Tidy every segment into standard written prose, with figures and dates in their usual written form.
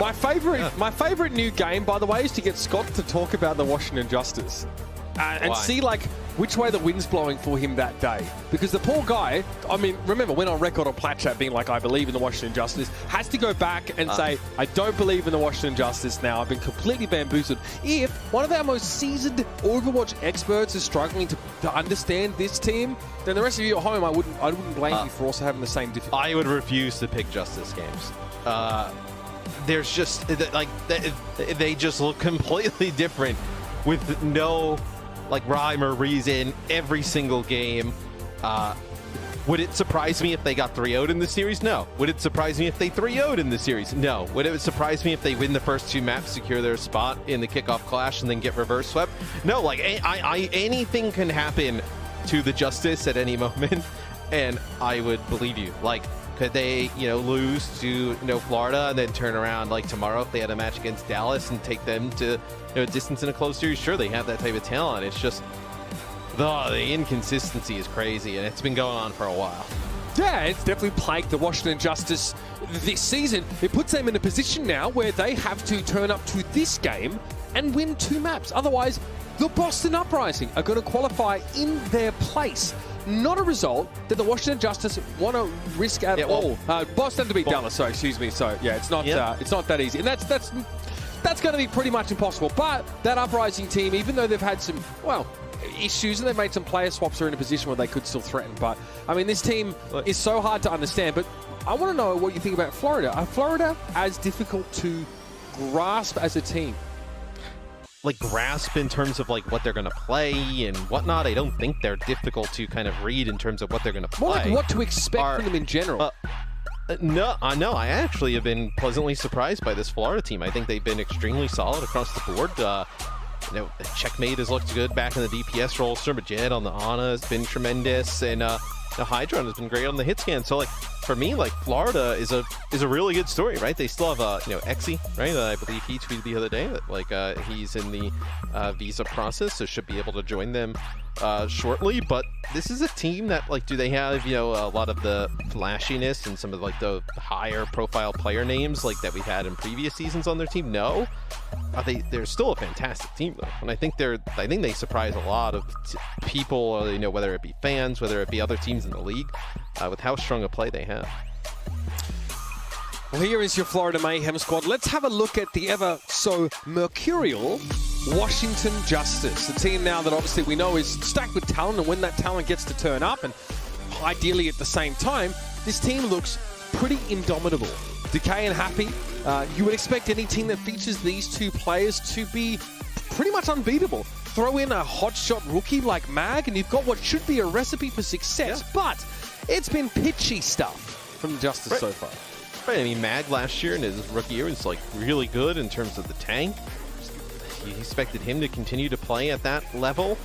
My favorite new game, by the way, is to get Scott to talk about the Washington Justice and see like which way the wind's blowing for him that day. Because the poor guy, I mean, remember, went on record on Plat Chat being like, I believe in the Washington Justice, has to go back and say, I don't believe in the Washington Justice now. I've been completely bamboozled. If one of our most seasoned Overwatch experts is struggling to understand this team, then the rest of you at home, I wouldn't blame you for also having the same difficulty. I would refuse to pick Justice games. There's just, like, they just look completely different with no, like, rhyme or reason every single game. Would it surprise me if they got 3-0'd in the series? No. Would it surprise me if they 3-0'd in the series? No. Would it surprise me if they win the first 2 maps, secure their spot in the kickoff clash, and then get reverse swept? No. Like, anything can happen to the Justice at any moment, and I would believe you. Like, could they, lose to, Florida and then turn around like tomorrow if they had a match against Dallas and take them to, a distance in a close series? Sure, they have that type of talent. It's just the inconsistency is crazy, and it's been going on for a while. Yeah, it's definitely plagued the Washington Justice this season. It puts them in a position now where they have to turn up to this game and win 2 maps. Otherwise, the Boston Uprising are going to qualify in their place. Not a result that the Washington Justice want to risk at all. Boston to beat Dallas, so excuse me. So yeah, it's not that easy, and that's going to be pretty much impossible. But that Uprising team, even though they've had some issues and they've made some player swaps, are in a position where they could still threaten. But I mean, this team is so hard to understand. But I want to know what you think about Florida. Are Florida as difficult to grasp as a team? Like, grasp in terms of like what they're going to play and whatnot. I don't think they're difficult to kind of read in terms of what they're going to play. More like what to expect from them in general. No, I actually have been pleasantly surprised by this Florida team. I think they've been extremely solid across the board. Checkmate has looked good back in the DPS role. Surmajet on the Ana has been tremendous, and the Hydron has been great on the hit scan. So, like, for me, like, Florida is a really good story, right? They still have Exy, right? I believe he tweeted the other day that like he's in the visa process, so should be able to join them shortly. But this is a team that, like, do they have a lot of the flashiness and some of like the higher profile player names like that we've had in previous seasons on their team? No. They're still a fantastic team though, and I think they surprise a lot of people, whether it be fans, whether it be other teams in the league, with how strong a play they have. Well, here is your Florida Mayhem squad. Let's have a look at the ever so mercurial Washington Justice, a team now that obviously we know is stacked with talent, and when that talent gets to turn up, and ideally at the same time, this team looks pretty indomitable. Decay and Happy, you would expect any team that features these 2 players to be pretty much unbeatable. Throw in a hotshot rookie like Mag, and you've got what should be a recipe for success, but it's been pitchy stuff from Justice so far. Right, I mean, Mag last year in his rookie year was like really good in terms of the tank. You expected him to continue to play at that level.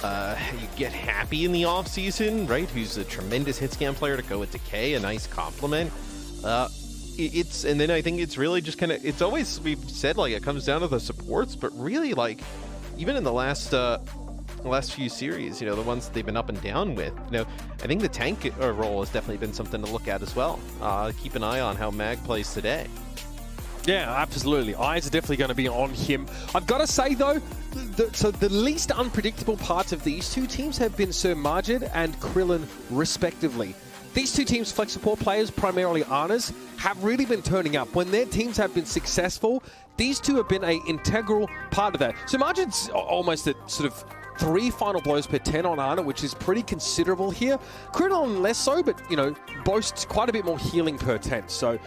You get Happy in the offseason, right? Who's a tremendous hit scan player to go with Decay, a nice compliment. And then I think it's really just kind of, it's always, we've said, like, it comes down to the supports, but really, like, even in the last few series, the ones that they've been up and down with, I think the tank role has definitely been something to look at as well. Keep an eye on how Mag plays today. Yeah, absolutely. Eyes are definitely going to be on him. I've got to say, though, the least unpredictable parts of these 2 teams have been Sir Majid and Krillin, respectively. These 2 teams' flex support players, primarily Anas, have really been turning up. When their teams have been successful, these 2 have been an integral part of that. So Majid's almost at sort of 3 final blows per 10 on Ana, which is pretty considerable here. Krillin less so, but, boasts quite a bit more healing per 10. So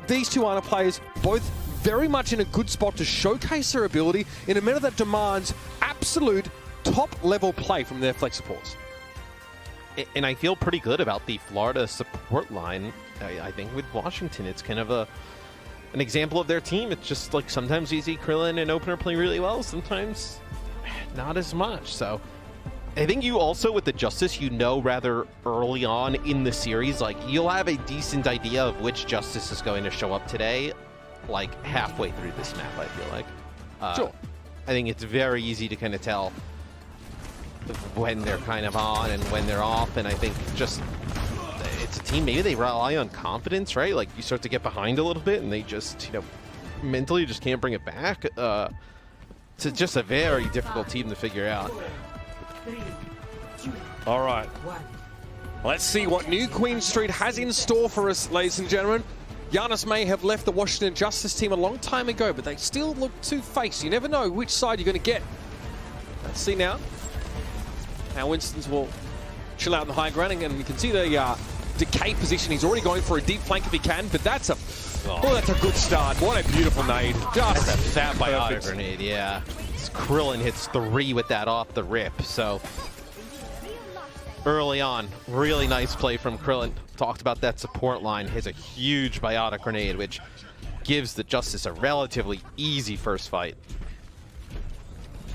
these 2 Ana players, both very much in a good spot to showcase their ability in a meta that demands absolute top-level play from their flex supports. And I feel pretty good about the Florida support line. I think with Washington, it's kind of an example of their team. It's just like sometimes you see Krillin and Opener play really well, sometimes not as much. So I think you also, with the Justice, rather early on in the series, like, you'll have a decent idea of which Justice is going to show up today, like halfway through this map, I feel like. Sure. I think it's very easy to kind of tell when they're kind of on and when they're off, and I think just it's a team, maybe they rely on confidence, right? Like, you start to get behind a little bit and they just mentally just can't bring it back. It's just a very difficult team to figure out. All right. Let's see what New Queen Street has in store for us, ladies and gentlemen. Giannis may have left the Washington Justice team a long time ago, but they still look two-faced. You never know which side you're going to get. Let's see now how Winston's will chill out in the high ground, and you can see the decay position. He's already going for a deep flank if he can, but that's a that's a good start. What a beautiful nade. Just that's a fat biotic grenade, yeah. Krillin hits 3 with that off the rip, so early on, really nice play from Krillin. Talked about that support line. Hits a huge biotic grenade, which gives the Justice a relatively easy first fight.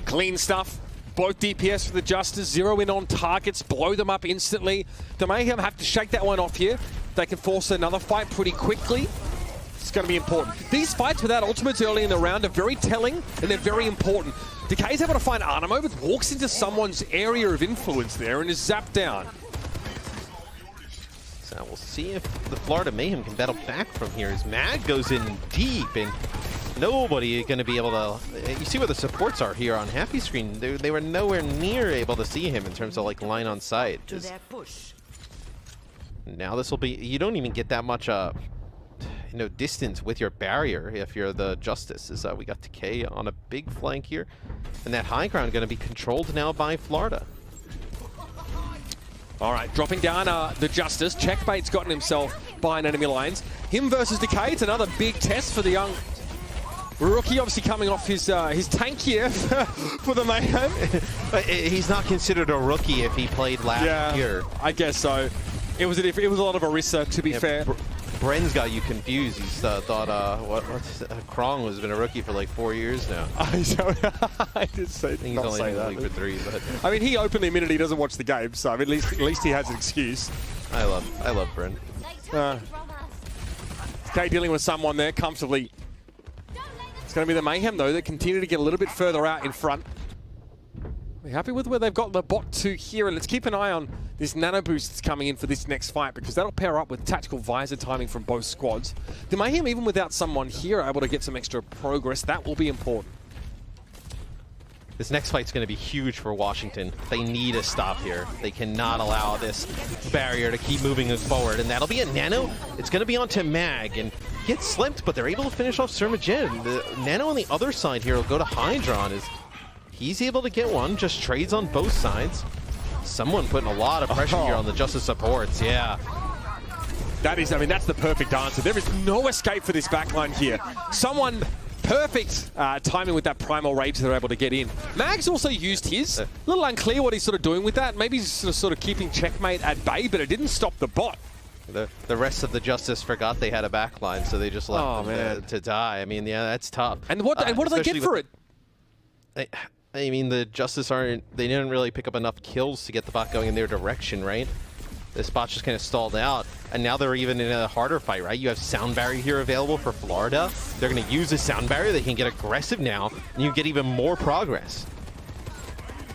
Clean stuff. Both DPS for the Justice, 0 in on targets, blow them up instantly. The Mayhem have to shake that one off here. They can force another fight pretty quickly. It's going to be important. These fights without ultimates early in the round are very telling, and they're very important. Decay's able to find Animo, but walks into someone's area of influence there and is zapped down. So we'll see if the Florida Mayhem can battle back from here as Mag goes in deep, and nobody going to be able to... You see where the supports are here on Happy Screen. They were nowhere near able to see him in terms of like line on sight. Now this will be... You don't even get that much distance with your barrier if you're the Justice. Is we got Decay on a big flank here, and that high ground going to be controlled now by Florida. All right, dropping down the Justice. Checkbait's gotten himself behind enemy lines. Him versus Decay, it's another big test for the young rookie, obviously coming off his tank year for the Mayhem. He's not considered a rookie if he played last year. I guess so. It was a lot of Orisa, to be fair. Bren's got you confused. He's thought Krong has been a rookie for like 4 years now. I did say, I think he's only in the league for 3. But I mean, he openly admitted he doesn't watch the game, so I mean, at least he has an excuse. I love Bren. Okay, dealing with someone there comfortably. It's going to be the Mayhem though that continue to get a little bit further out in front. We're happy with where they've got the bot 2 here, and let's keep an eye on this nano boost that's coming in for this next fight, because that'll pair up with tactical visor timing from both squads. The Mayhem, even without someone here, are able to get some extra progress. That will be important. This next fight's going to be huge for Washington. They need a stop here. They cannot allow this barrier to keep moving us forward, and that'll be a nano. It's going to be onto Mag, and gets slipped, but they're able to finish off Surmagen. The nano on the other side here will go to Hydron as he's able to get one, just trades on both sides. Someone putting a lot of pressure here on the Justice supports, yeah. That is, I mean, that's the perfect answer. There is no escape for this backline here. Someone perfect timing with that primal rage they're able to get in. Mag's also used his. A little unclear what he's sort of doing with that. Maybe he's sort of keeping checkmate at bay, but it didn't stop the bot. The rest of the Justice forgot they had a backline, so they just left them to die. I mean, yeah, that's tough. And what do they get for it? I mean, the Justice they didn't really pick up enough kills to get the bot going in their direction, right? This bot just kind of stalled out, and now they're even in a harder fight, right? You have Sound Barrier here available for Florida. They're going to use the Sound Barrier. They can get aggressive now, and you get even more progress.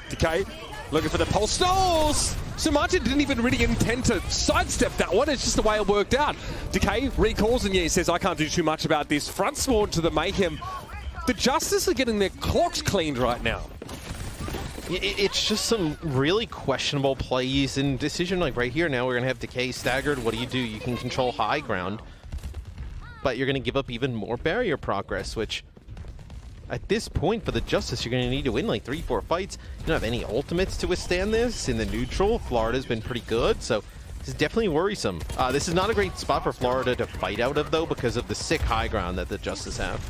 Decay looking for the pulse. Stalls! Sumaja didn't even really intend to sidestep that one. It's just the way it worked out. Decay recalls, and yeah, he says, I can't do too much about this. Front spawn to the Mayhem. The Justice are getting their clocks cleaned right now. It's just some really questionable plays and decision. Like right here now, we're going to have Decay staggered. What do? You can control high ground, but you're going to give up even more barrier progress, which at this point for the Justice, you're going to need to win like 3-4 fights. You don't have any ultimates to withstand this. In the neutral, Florida's been pretty good, so this is definitely worrisome. This is not a great spot for Florida to fight out of, though, because of the sick high ground that the Justice have.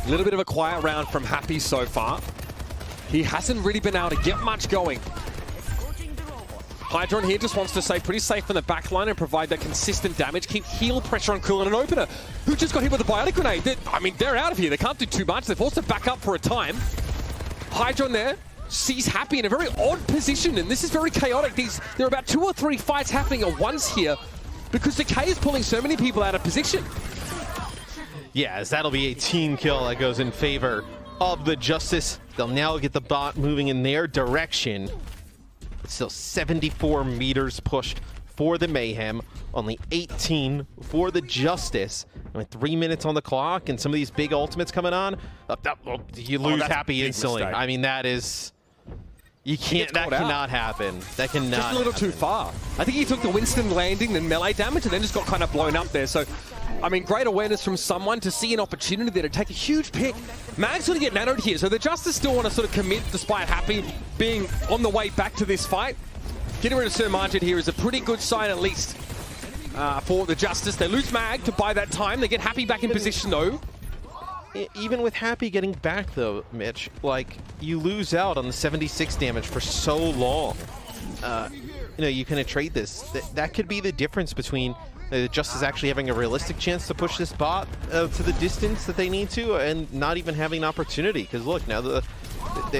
A little bit of a quiet round from Happy so far. He hasn't really been able to get much going. Hydron here just wants to stay pretty safe in the back line and provide that consistent damage, keep heal pressure on Krillin and Opener, who just got hit with a biotic grenade. They're out of here. They can't do too much. They're forced to back up for a time. Hydron there sees Happy in a very odd position, and this is very chaotic. There are about 2 or 3 fights happening at once here because Decay is pulling so many people out of position. Yes, that'll be a team kill that goes in favor of the Justice. They'll now get the bot moving in their direction. It's still 74 meters pushed for the Mayhem, only 18 for the Justice. Only 3 minutes on the clock, and some of these big ultimates coming on. You lose Happy instantly. Mistake. I mean, that is... You can't, that cannot happen. That cannot Just a little too far. I think he took the Winston landing and melee damage and then just got kind of blown up there. So, I mean, great awareness from someone to see an opportunity there to take a huge pick. Mag's going to get nanoed here, so the Justice still want to sort of commit despite Happy being on the way back to this fight. Getting rid of Sir Margin here is a pretty good sign at least for the Justice. They lose Mag to buy that time. They get Happy back in position though. Even with Happy getting back though, Mitch, like, you lose out on the 76 damage for so long. You know, you kind of trade this. That could be the difference between the Justice actually having a realistic chance to push this bot to the distance that they need to, and not even having an opportunity. Because look, now they're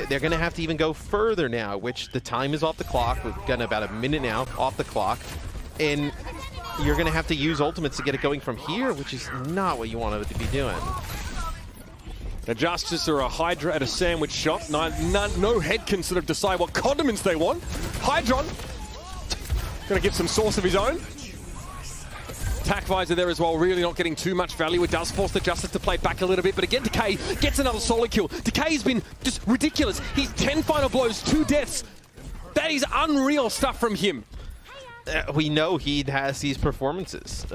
going to have to even go further now, which the time is off the clock. We've got about a minute now off the clock. And you're going to have to use ultimates to get it going from here, which is not what you wanted it to be doing. The Justice are a Hydra at a sandwich shop. No head can sort of decide what condiments they want. Hydron, gonna get some sauce of his own. Attack visor there as well, really not getting too much value. It does force the Justice to play back a little bit, but again, Decay gets another solo kill. Decay's been just ridiculous. He's 10 final blows, 2 deaths. That is unreal stuff from him. We know he has these performances.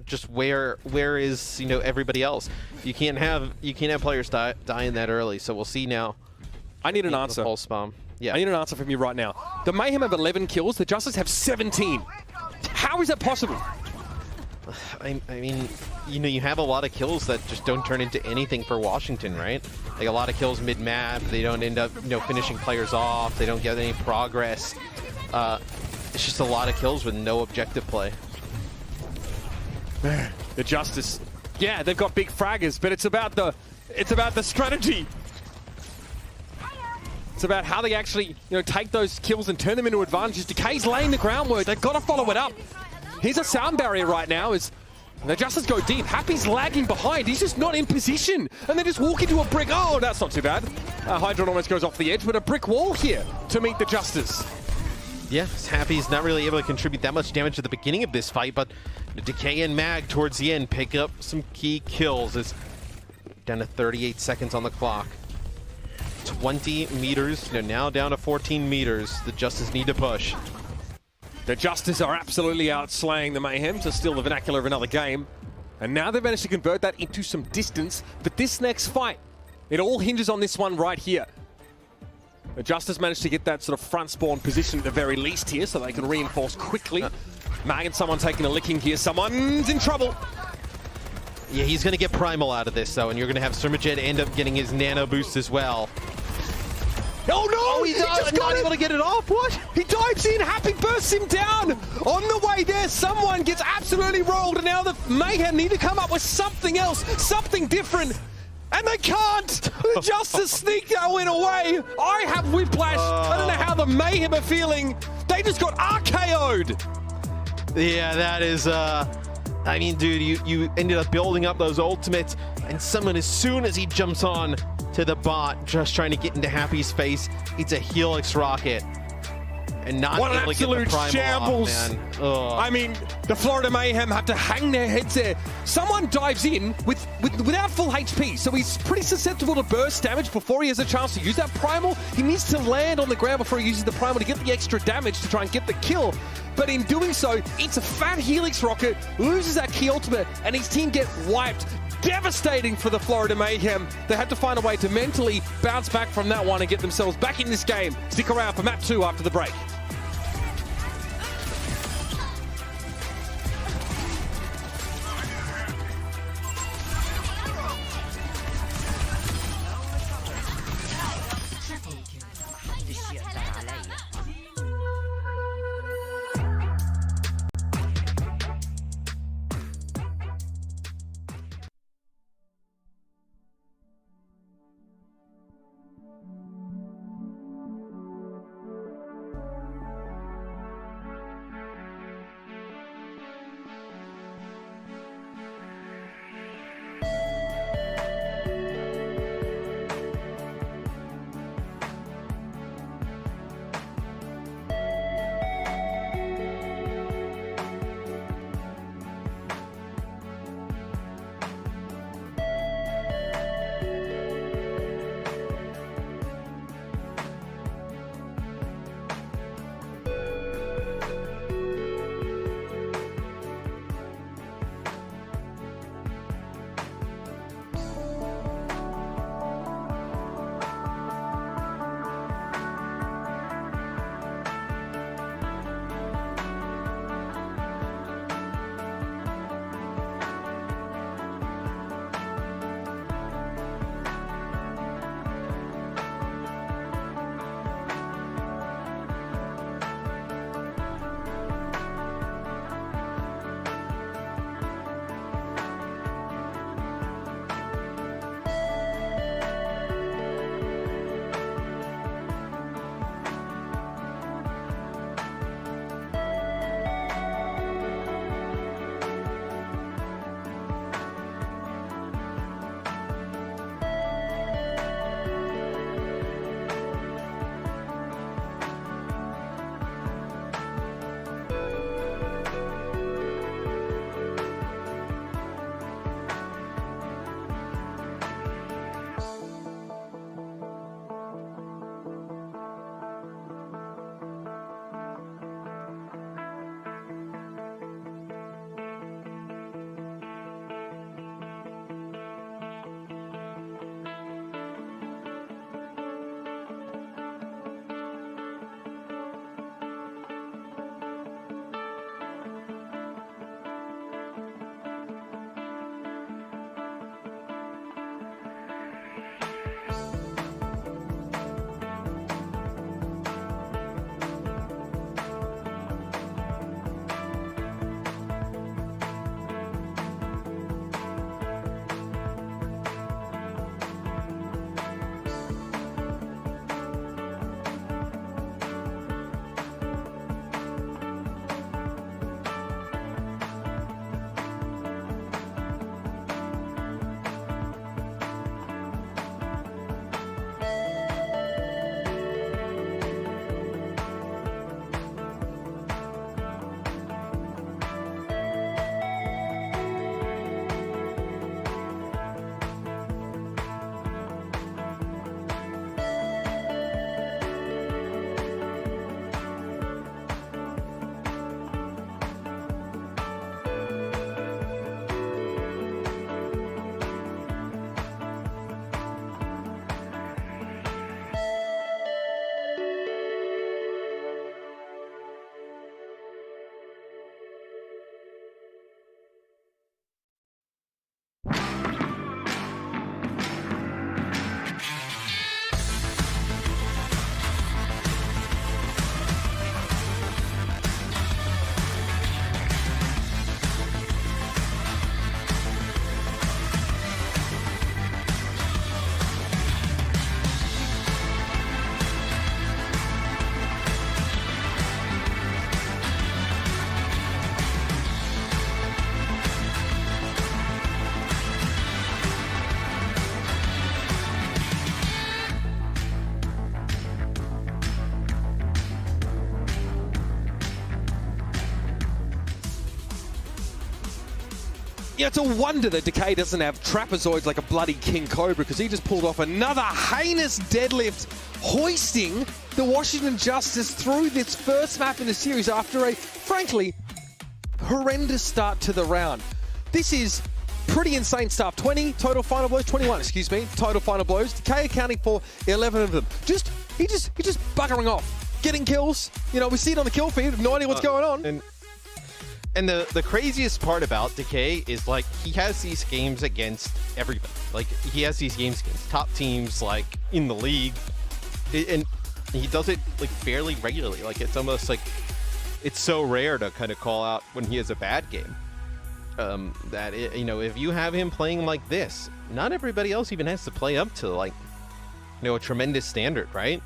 Just where is, you know, everybody else? You can't have players dying that early. So we'll see now. I need an answer. Pulse bomb. Yeah. I need an answer from you right now. The Mayhem have 11 kills. The Justice have 17. How is that possible? I mean, you know, you have a lot of kills that just don't turn into anything for Washington, right? Like a lot of kills mid-map. They don't end up, you know, finishing players off. They don't get any progress. It's just a lot of kills with no objective play. The Justice, yeah, they've got big fraggers, but it's about the strategy. It's about how they actually, you know, take those kills and turn them into advantages. Decay's laying the groundwork. They've got to follow it up. Here's a sound barrier right now as the Justice go deep. Happy's lagging behind. He's just not in position. And they just walk into a brick. Oh, that's not too bad. Hydron almost goes off the edge, but a brick wall here to meet the Justice. Yeah, Happy's not really able to contribute that much damage at the beginning of this fight, but Decay and Mag towards the end pick up some key kills. It's down to 38 seconds on the clock. 20 meters, now down to 14 meters. The Justice need to push. The Justice are absolutely outslaying the Mayhem to steal the vernacular of another game. And now they've managed to convert that into some distance. But this next fight, it all hinges on this one right here. The Justice managed to get that sort of front spawn position at the very least here so they can reinforce quickly. Mag and someone taking a licking here. Someone's in trouble. Yeah, he's going to get Primal out of this, though, and you're going to have Surmajed end up getting his nano boost as well. Oh no! Oh, he's not able to get it off. What? He dives in. Happy bursts him down. On the way there, someone gets absolutely rolled, and now the Mayhem need to come up with something else, something different. And they can't! The Justice sneaked that win away! I have whiplash! I don't know how the Mayhem are feeling! They just got RKO'd! Yeah, that is, I mean, dude, you ended up building up those ultimates, and someone, as soon as he jumps on to the bot, just trying to get into Happy's face, it's a Helix rocket. And not what an able to get the absolute Primal shambles! off, man. Ugh. I mean, the Florida Mayhem have to hang their heads there. Someone dives in without full HP, so he's pretty susceptible to burst damage before he has a chance to use that Primal. He needs to land on the ground before he uses the Primal to get the extra damage to try and get the kill. But in doing so, it's a fat Helix rocket, loses that key ultimate, and his team get wiped. Devastating for the Florida Mayhem. They had to find a way to mentally bounce back from that one and get themselves back in this game. Stick around for map 2 after the break. Yeah, it's a wonder that Decay doesn't have trapezoids like a bloody King Cobra, because he just pulled off another heinous deadlift, hoisting the Washington Justice through this first map in the series after a, frankly, horrendous start to the round. This is pretty insane stuff. 20 total final blows, 21, excuse me, total final blows. Decay accounting for 11 of them. He just buggering off, getting kills. You know, we see it on the kill feed, no idea what's going on. And the craziest part about Decay is, like, he has these games against everybody. Like, he has these games against top teams, like, in the league. And he does it, like, fairly regularly. Like, it's almost like it's so rare to kind of call out when he has a bad game. You know, if you have him playing like this, not everybody else even has to play up to, like, you know, a tremendous standard, right?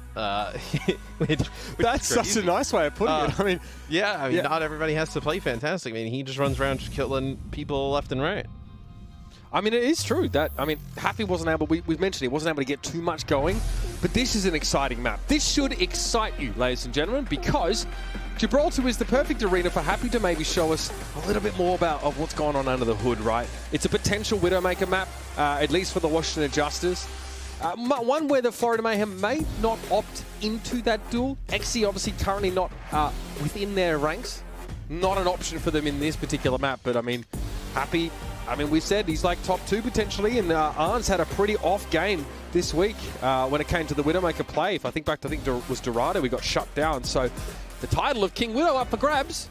Which That's such a nice way of putting it. I mean, yeah, not everybody has to play fantastic. I mean, he just runs around just killing people left and right. I mean, it is true that, I mean, Happy wasn't able, we've mentioned he wasn't able to get too much going, but this is an exciting map. This should excite you, ladies and gentlemen, because Gibraltar is the perfect arena for Happy to maybe show us a little bit more of what's going on under the hood, right? It's a potential Widowmaker map, at least for the Washington Justice. One where the Florida Mayhem may not opt into that duel. XC obviously currently not within their ranks. Not an option for them in this particular map, but I mean, Happy, I mean, we said he's like top 2 potentially, and Arns had a pretty off game this week when it came to the Widowmaker play. If I think back to, I think it was Dorado, we got shut down. So the title of King Widow up for grabs.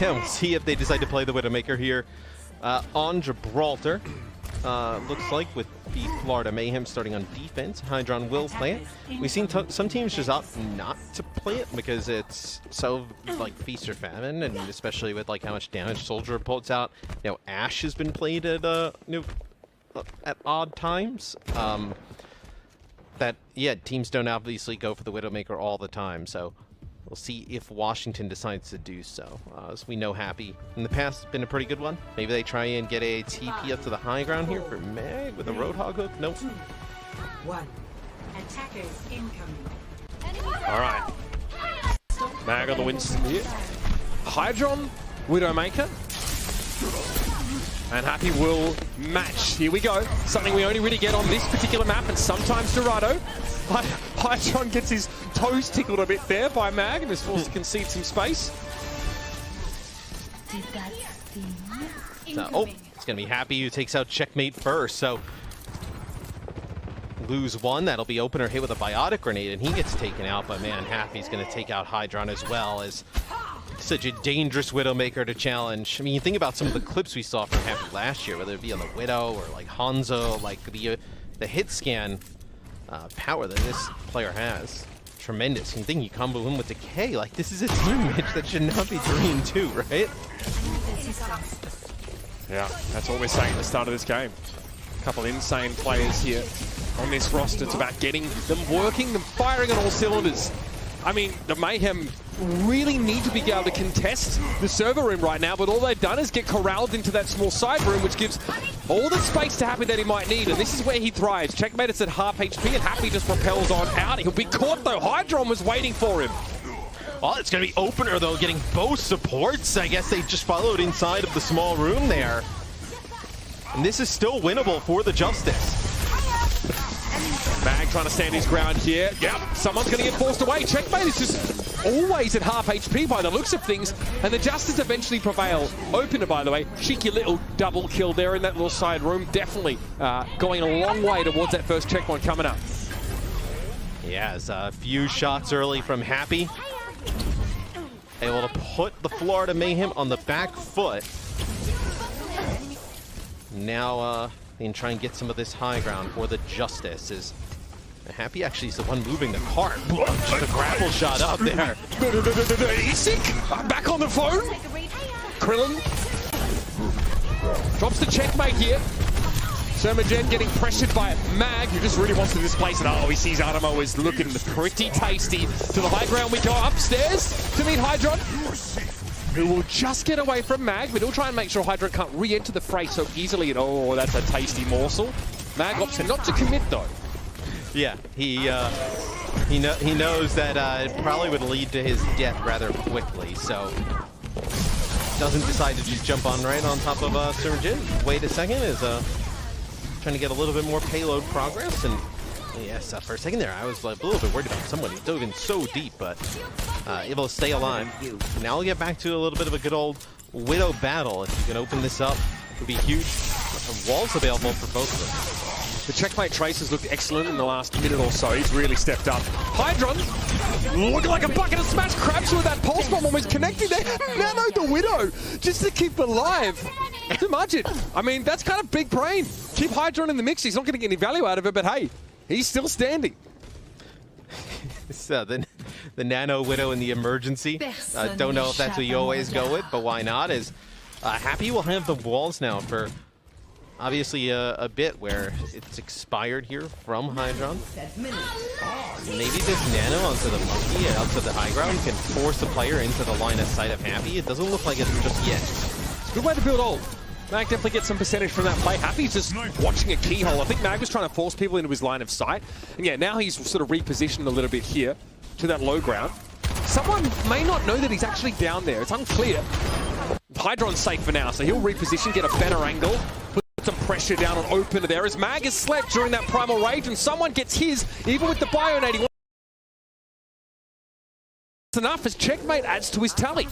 Yeah, we'll see if they decide to play the Widowmaker here on Gibraltar. Looks like with the Florida Mayhem starting on defense, Hydron will play it. We've seen some teams just opt not to play it because it's so, like, feast or famine, and especially with, like, how much damage Soldier puts out. You know, Ash has been played at at odd times. Teams don't obviously go for the Widowmaker all the time, so we'll see if Washington decides to do so. As we know, Happy in the past has been a pretty good one. Maybe they try and get a TP up to the high ground here for Mag with a Roadhog hook. Nope. 1. Attackers incoming. All right. Mag on the Winston here. Hydron, Widowmaker. And Happy will match. Here we go. Something we only really get on this particular map, and sometimes Dorado. Hydron gets his toes tickled a bit there by Mag and is forced to concede some space. So, it's going to be Happy who takes out Checkmate first. So, lose one. That'll be opener hit with a Biotic Grenade, and he gets taken out. But, man, Happy's going to take out Hydron as well, as such a dangerous Widowmaker to challenge. I mean, you think about some of the clips we saw from Happy last year, whether it be on the Widow or, like, Hanzo, like the hit scan power that this player has. Tremendous. You think you combo him with Decay. Like, this is a team match that should not be 3-2, right? Yeah, that's what we're saying at the start of this game. A couple insane players here on this roster. It's about getting them working, them firing on all cylinders. I mean, the Mayhem really need to be able to contest the server room right now, but all they've done is get corralled into that small side room, which gives all the space to Happy that he might need, and this is where he thrives. Checkmate, it's at half HP, and Happy just propels on out. He'll be caught, though. Hydron was waiting for him. Well, it's going to be opener, though, getting both supports. I guess they just followed inside of the small room there. And this is still winnable for the Justice. Mag trying to stand his ground here. Yep, someone's going to get forced away. Checkmate is just always at half HP by the looks of things, and the Justice eventually prevail. Opener, by the way, cheeky little double kill there in that little side room. Definitely going a long way towards that first checkpoint coming up. Yeah, it's a few shots early from Happy. Able to put the Florida Mayhem on the back foot. Now, they can try and get some of this high ground for the Justice. Is Happy actually is the one moving the cart. Just a grapple shot up there. Isik back on the phone. Krillin drops the checkmate here. Sermagen getting pressured by Mag, who just really wants to displace it. Oh, he sees Adamo is looking pretty tasty. To the high ground we go, upstairs to meet Hydron, who will just get away from Mag, but he'll try and make sure Hydron can't re-enter the fray so easily. And oh, that's a tasty morsel. Mag opts not to commit, though. Yeah, he knows that it probably would lead to his death rather quickly, so doesn't decide to just jump on right on top of Surgeon. Wait a second, is trying to get a little bit more payload progress. And yes, for a second there, I was like, a little bit worried about someone. He dove in so deep, but able to stay alive. Now we'll get back to a little bit of a good old Widow battle. If you can open this up, it would be huge. Walls available for both of them. The checkmate Trace has looked excellent in the last minute or so. He's really stepped up. Hydron, looking like a bucket of smash. Crabs with that pulse bomb almost connecting there. Nano the Widow, just to keep alive. Imagine. I mean, that's kind of big brain. Keep Hydron in the mix. He's not going to get any value out of it, but hey, he's still standing. So the Nano Widow in the emergency. Don't know if that's what you always go with, but why not? Is Happy will have the walls now for obviously a bit where it's expired here from Hydron. Maybe this Nano onto the Monkey and up to the high ground can force the player into the line of sight of Happy. It doesn't look like it just yet. Good way to build ult. Mag definitely gets some percentage from that play. Happy's just watching a keyhole. I think Mag was trying to force people into his line of sight. And yeah, now he's sort of repositioned a little bit here to that low ground. Someone may not know that he's actually down there. It's unclear. Hydron's safe for now, so he'll reposition, get a better angle, put some pressure down on opener there as Mag has slept during that primal rage, and someone gets his, even with the bio nade. It's enough as checkmate adds to his tally.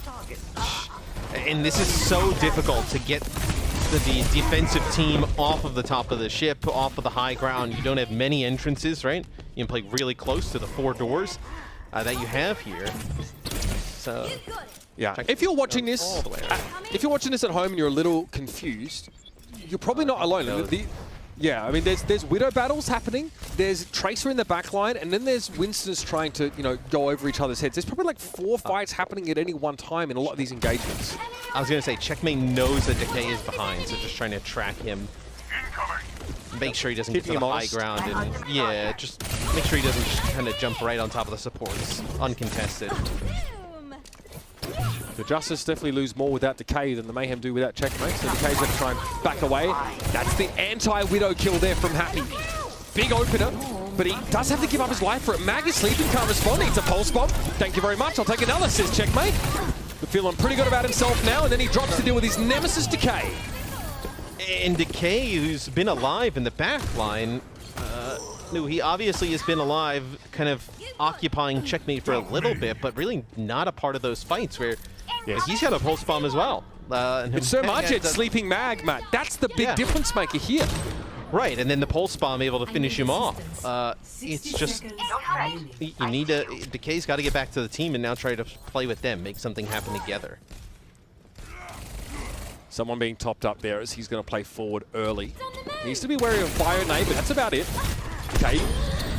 And this is so difficult to get the defensive team off of the top of the ship, off of the high ground. You don't have many entrances, right? You can play really close to the 4 doors that you have here. So yeah, if you're watching this, at home and you're a little confused, you're probably not alone. Yeah, I mean, there's Widow battles happening, there's Tracer in the backline, and then there's Winston's trying to, go over each other's heads. There's probably like 4 fights happening at any one time in a lot of these engagements. I was going to say, Checkmate knows that Decay is behind, so just trying to track him. Make sure he doesn't get to the high ground, and yeah, just make sure he doesn't just kind of jump right on top of the supports, uncontested. The Justice definitely lose more without Decay than the Mayhem do without Checkmate, so Decay's going to try and back away. That's the anti-Widow kill there from Happy. Big opener, but he does have to give up his life for it. Mag is sleeping, can't respond, needs a pulse bomb. Thank you very much, I'll take another, says Checkmate. But feeling pretty good about himself now, and then he drops to deal with his nemesis Decay. And Decay, who's been alive in the back line, he obviously has been alive, kind of occupying Checkmate for a little bit, but really not a part of those fights where he's got a pulse bomb as well. It's so much, it's sleeping Mag, Matt. That's the big difference maker here. Right, and then the pulse bomb able to finish him off. It's just, you need to, Decay's got to get back to the team and now try to play with them, make something happen together. Someone being topped up there as he's going to play forward early. He needs to be wary of bio nade, but that's about it. Okay,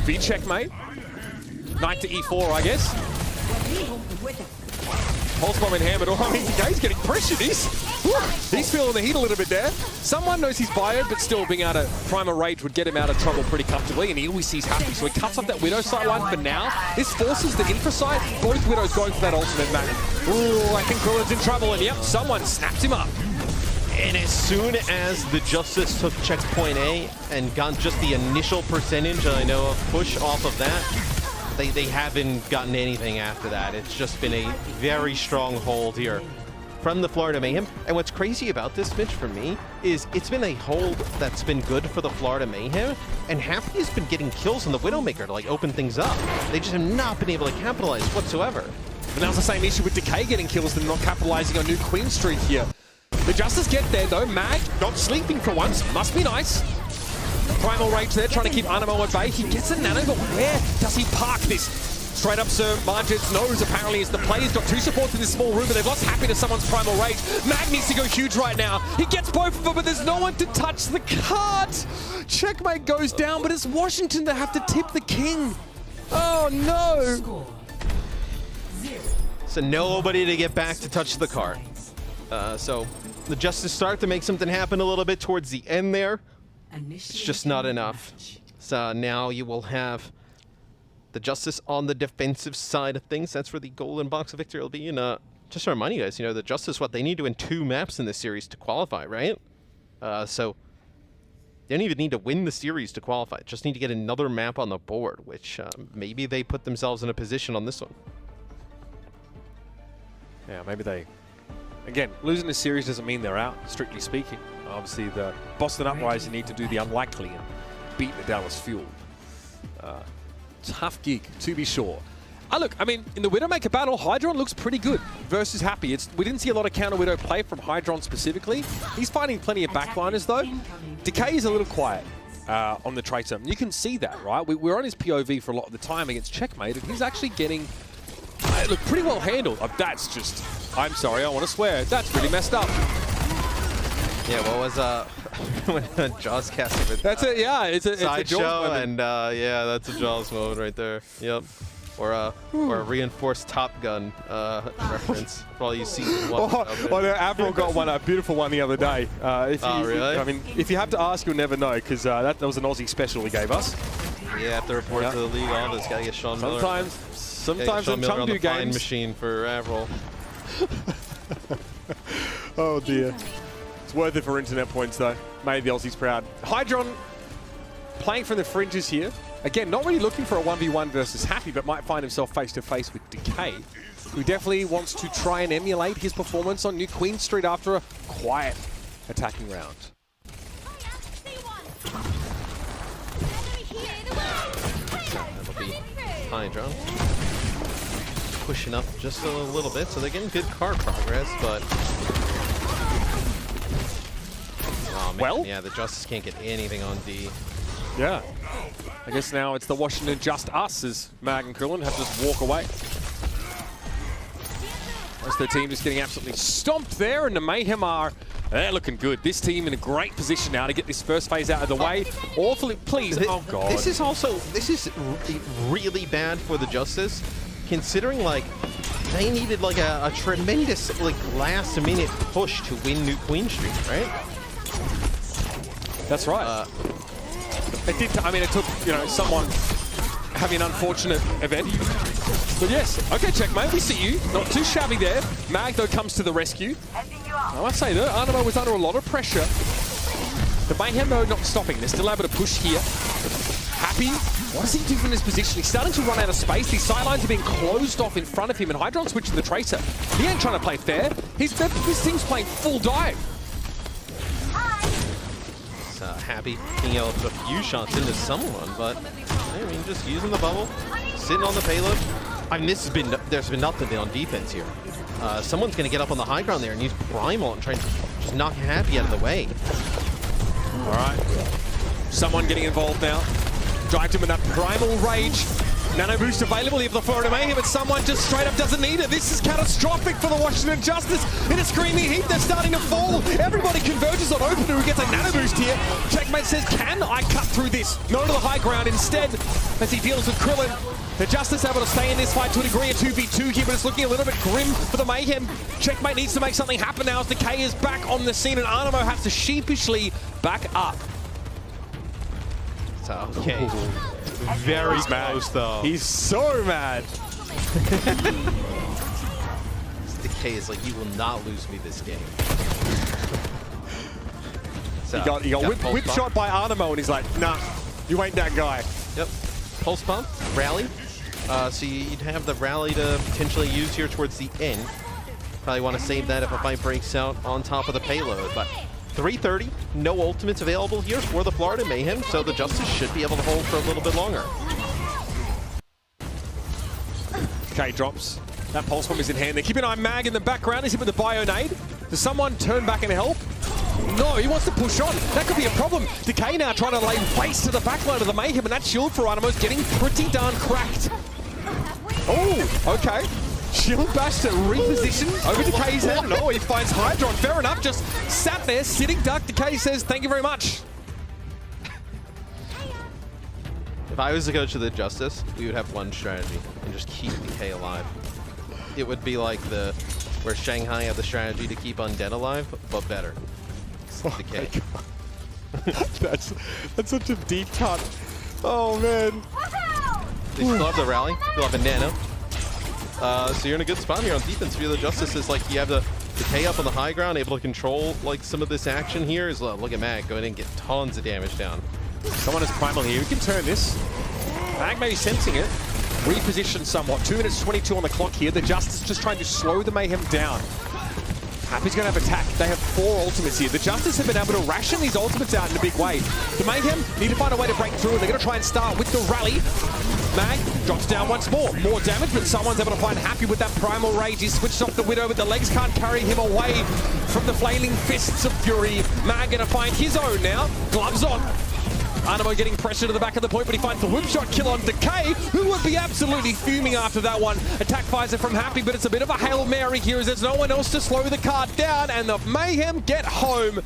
V checkmate. Knight to E4, I guess. Pulse bomb in hand, but I mean, Decay's getting pressured. He's feeling the heat a little bit there. Someone knows he's bioed, but still being able to prime a rage would get him out of trouble pretty comfortably, and he always sees Happy, so he cuts off that Widow sight line for now. This forces the infra sight. Both Widows going for that ultimate, Matt. Ooh, I think Krillin's in trouble, and yep, someone snapped him up. And as soon as the Justice took checkpoint A and got just the initial percentage, I know, of push off of that, they haven't gotten anything after that. It's just been a very strong hold here from the Florida Mayhem. And what's crazy about this, Mitch, for me, is it's been a hold that's been good for the Florida Mayhem, and Happy has been getting kills on the Widowmaker to like open things up. They just have not been able to capitalize whatsoever. And that was the same issue with Decay getting kills than not capitalizing on new Queen Streak here. The Justice get there though, Mag not sleeping for once, must be nice. Primal Rage there, trying to keep Animo at bay. He gets a nano, but where does he park this? Straight up Sir Margits knows apparently as the player's got 2 supports in this small room, but they've lost Happy to someone's Primal Rage. Mag needs to go huge right now. He gets both of them, but there's no one to touch the cart. Checkmate goes down, but it's Washington that have to tip the king. Oh no! So nobody to get back to touch the cart. So the Justice start to make something happen a little bit towards the end there. It's just not enough. So now you will have the Justice on the defensive side of things. That's where the golden box of victory will be. And just to remind you guys, the Justice, they need to win 2 maps in this series to qualify, right? So they don't even need to win the series to qualify. Just need to get another map on the board, which maybe they put themselves in a position on this one. Yeah, maybe they again, losing this series doesn't mean they're out, strictly speaking. Obviously, the Boston Uprising need to do the unlikely and beat the Dallas Fuel. Tough gig, to be sure. Look, I mean, in the Widowmaker battle, Hydron looks pretty good versus Happy. We didn't see a lot of counter Widow play from Hydron specifically. He's fighting plenty of backliners, though. Decay is a little quiet on the Traitor. You can see that, right? We're on his POV for a lot of the time against Checkmate, and he's actually getting, look, pretty well handled. That's just, I'm sorry, I want to swear. That's really messed up. Yeah, what was when Jaws casted with That's it, yeah. It's a sideshow, and yeah, that's a Jaws moment right there. Yep. Or a reinforced Top Gun reference for all you season one. Oh, no, Avril got one, a beautiful one the other day. Really? I mean, if you have to ask, you'll never know, because that was an Aussie special he gave us. Yeah, have to report to the league on this. Got to get Sean Miller. Sometimes Sean in Miller on the Chengdu fine games. machine for Avril. Oh dear. It's worth it for internet points though. Made the Aussies proud. Hydron playing from the fringes here. Again, not really looking for a 1v1 versus Happy, but might find himself face-to-face with Decay, who definitely wants to try and emulate his performance on New Queen Street after a quiet attacking round. That'll be Hydron pushing up just a little bit, so they're getting good card progress, but oh, man, well, yeah, the Justice can't get anything on D. Yeah. I guess now it's the Washington Just Us as Mag and Krillin have just walk away. That's their team just getting absolutely stomped there, and the Mayhem are, they're looking good. This team in a great position now to get this first phase out of the way. Awfully, please, oh god. This is really bad for the Justice, considering like they needed like a tremendous like last minute push to win New Queen Street, right? That's right. It did. I mean, it took, you know, someone having an unfortunate event. But yes, okay, Checkmate, we see you. Not too shabby there. Mag, though, comes to the rescue. I must say, though, Animo was under a lot of pressure. The Mayhem, though, not stopping. They're still able to push here. Happy. What does he do from this position? He's starting to run out of space. These sidelines are being closed off in front of him, and Hydron switching the Tracer. He ain't trying to play fair. This team's playing full dive. Happy being able to put a few shots into someone, but I mean, just using the bubble, sitting on the payload. I mean, there's been nothing on defense here. Someone's going to get up on the high ground there and use Primal and try and just knock Happy out of the way. All right. Someone getting involved now. Dived him with that Primal Rage. Nano boost available here for the Florida Mayhem, but someone just straight up doesn't need it. This is catastrophic for the Washington Justice. In a screaming heat, they're starting to fall. Everybody converges on Opener, who gets a nano boost here. Checkmate says, can I cut through this? No to the high ground instead, as he deals with Krillin. The Justice able to stay in this fight to a degree, a 2v2 here, but it's looking a little bit grim for the Mayhem. Checkmate needs to make something happen now as Decay is back on the scene, and Animo has to sheepishly back up. So, okay. Very close, though. He's so mad. Decay is like, you will not lose me this game. So, he got whip shot by Animo, and he's like, nah, you ain't that guy. Yep. Pulse pump, rally. So you'd have the rally to potentially use here towards the end. Probably want to save that if a fight breaks out on top of the payload, but 3:30, no ultimates available here for the Florida Mayhem, so the Justice should be able to hold for a little bit longer. Okay, drops. That pulse bomb is in hand. They're keeping an eye on Mag in the background. He's hit with the Bionade. Does someone turn back and help? No, he wants to push on. That could be a problem. Decay now trying to lay waste to the backline of the Mayhem, and that shield for Animo's getting pretty darn cracked. Oh, okay. Shield bash to reposition over Decay's head. No, he finds Hydron. Fair enough. Just sat there, sitting duck. Decay says, thank you very much. If I was the coach of the Justice, we would have one strategy and just keep Decay alive. It would be like where Shanghai had the strategy to keep Undead alive, but better. Decay. Oh that's such a deep cut. Oh man. They still have the rally. They'll have a nano. So you're in a good spot here on defense. For the Justice is like you have the Decay up on the high ground, able to control like some of this action here. Is look at Mag going in and get tons of damage down. Someone is Primal here. We can turn this. Mag may be sensing it. Repositioned somewhat. 2 minutes 22 on the clock here. The Justice just trying to slow the Mayhem down. Happy's going to have attack. They have 4 ultimates here. The Justice have been able to ration these ultimates out in a big way. The Mayhem need to find a way to break through, and they're going to try and start with the rally. Mag drops down once more. More damage, but someone's able to find Happy with that Primal Rage. He switched off the Widow, but the legs can't carry him away from the flailing fists of Fury. Mag going to find his own now. Gloves on. Animo getting pressure to the back of the point, but he finds the whip shot kill on Decay, who would be absolutely fuming after that one. Attack visor from Happy, but it's a bit of a Hail Mary here as there's no one else to slow the card down, and the Mayhem get home.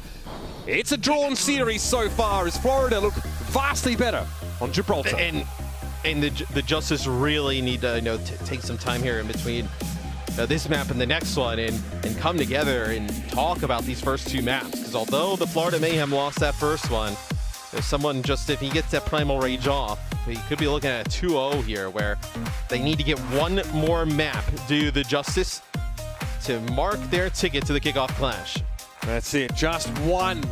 It's a drawn series so far as Florida look vastly better on Gibraltar. And the Justice really need to take some time here in between this map and the next one and come together and talk about these first 2 maps. Because although the Florida Mayhem lost that first one, there's someone just, if he gets that Primal Rage off, he could be looking at a 2-0 here where they need to get one more map due the Justice to mark their ticket to the Kickoff Clash. That's it, just one.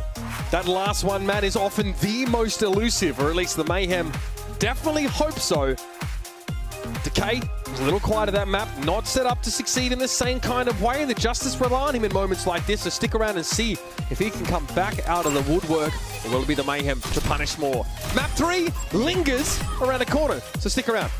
That last one, Matt, is often the most elusive, or at least the Mayhem definitely hope so. Decay was a little quiet at that map, not set up to succeed in the same kind of way. The Justice rely on him in moments like this, so stick around and see if he can come back out of the woodwork, or will it be the Mayhem to punish more? Map 3 lingers around the corner, so stick around.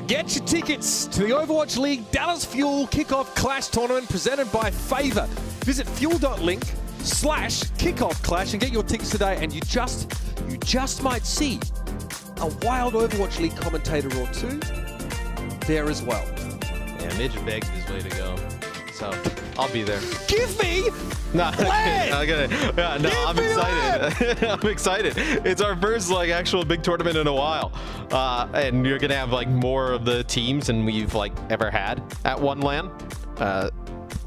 Get your tickets to the Overwatch League Dallas Fuel Kickoff Clash Tournament presented by Favor. Visit fuel.link/Kickoff Clash and get your tickets today. And you just might see a wild Overwatch League commentator or two there as well. Yeah, Midge begged his way to go, so I'll be there. Give me I'm excited. I'm excited. It's our first like actual big tournament in a while, and you're gonna have like more of the teams than we've like ever had at one LAN.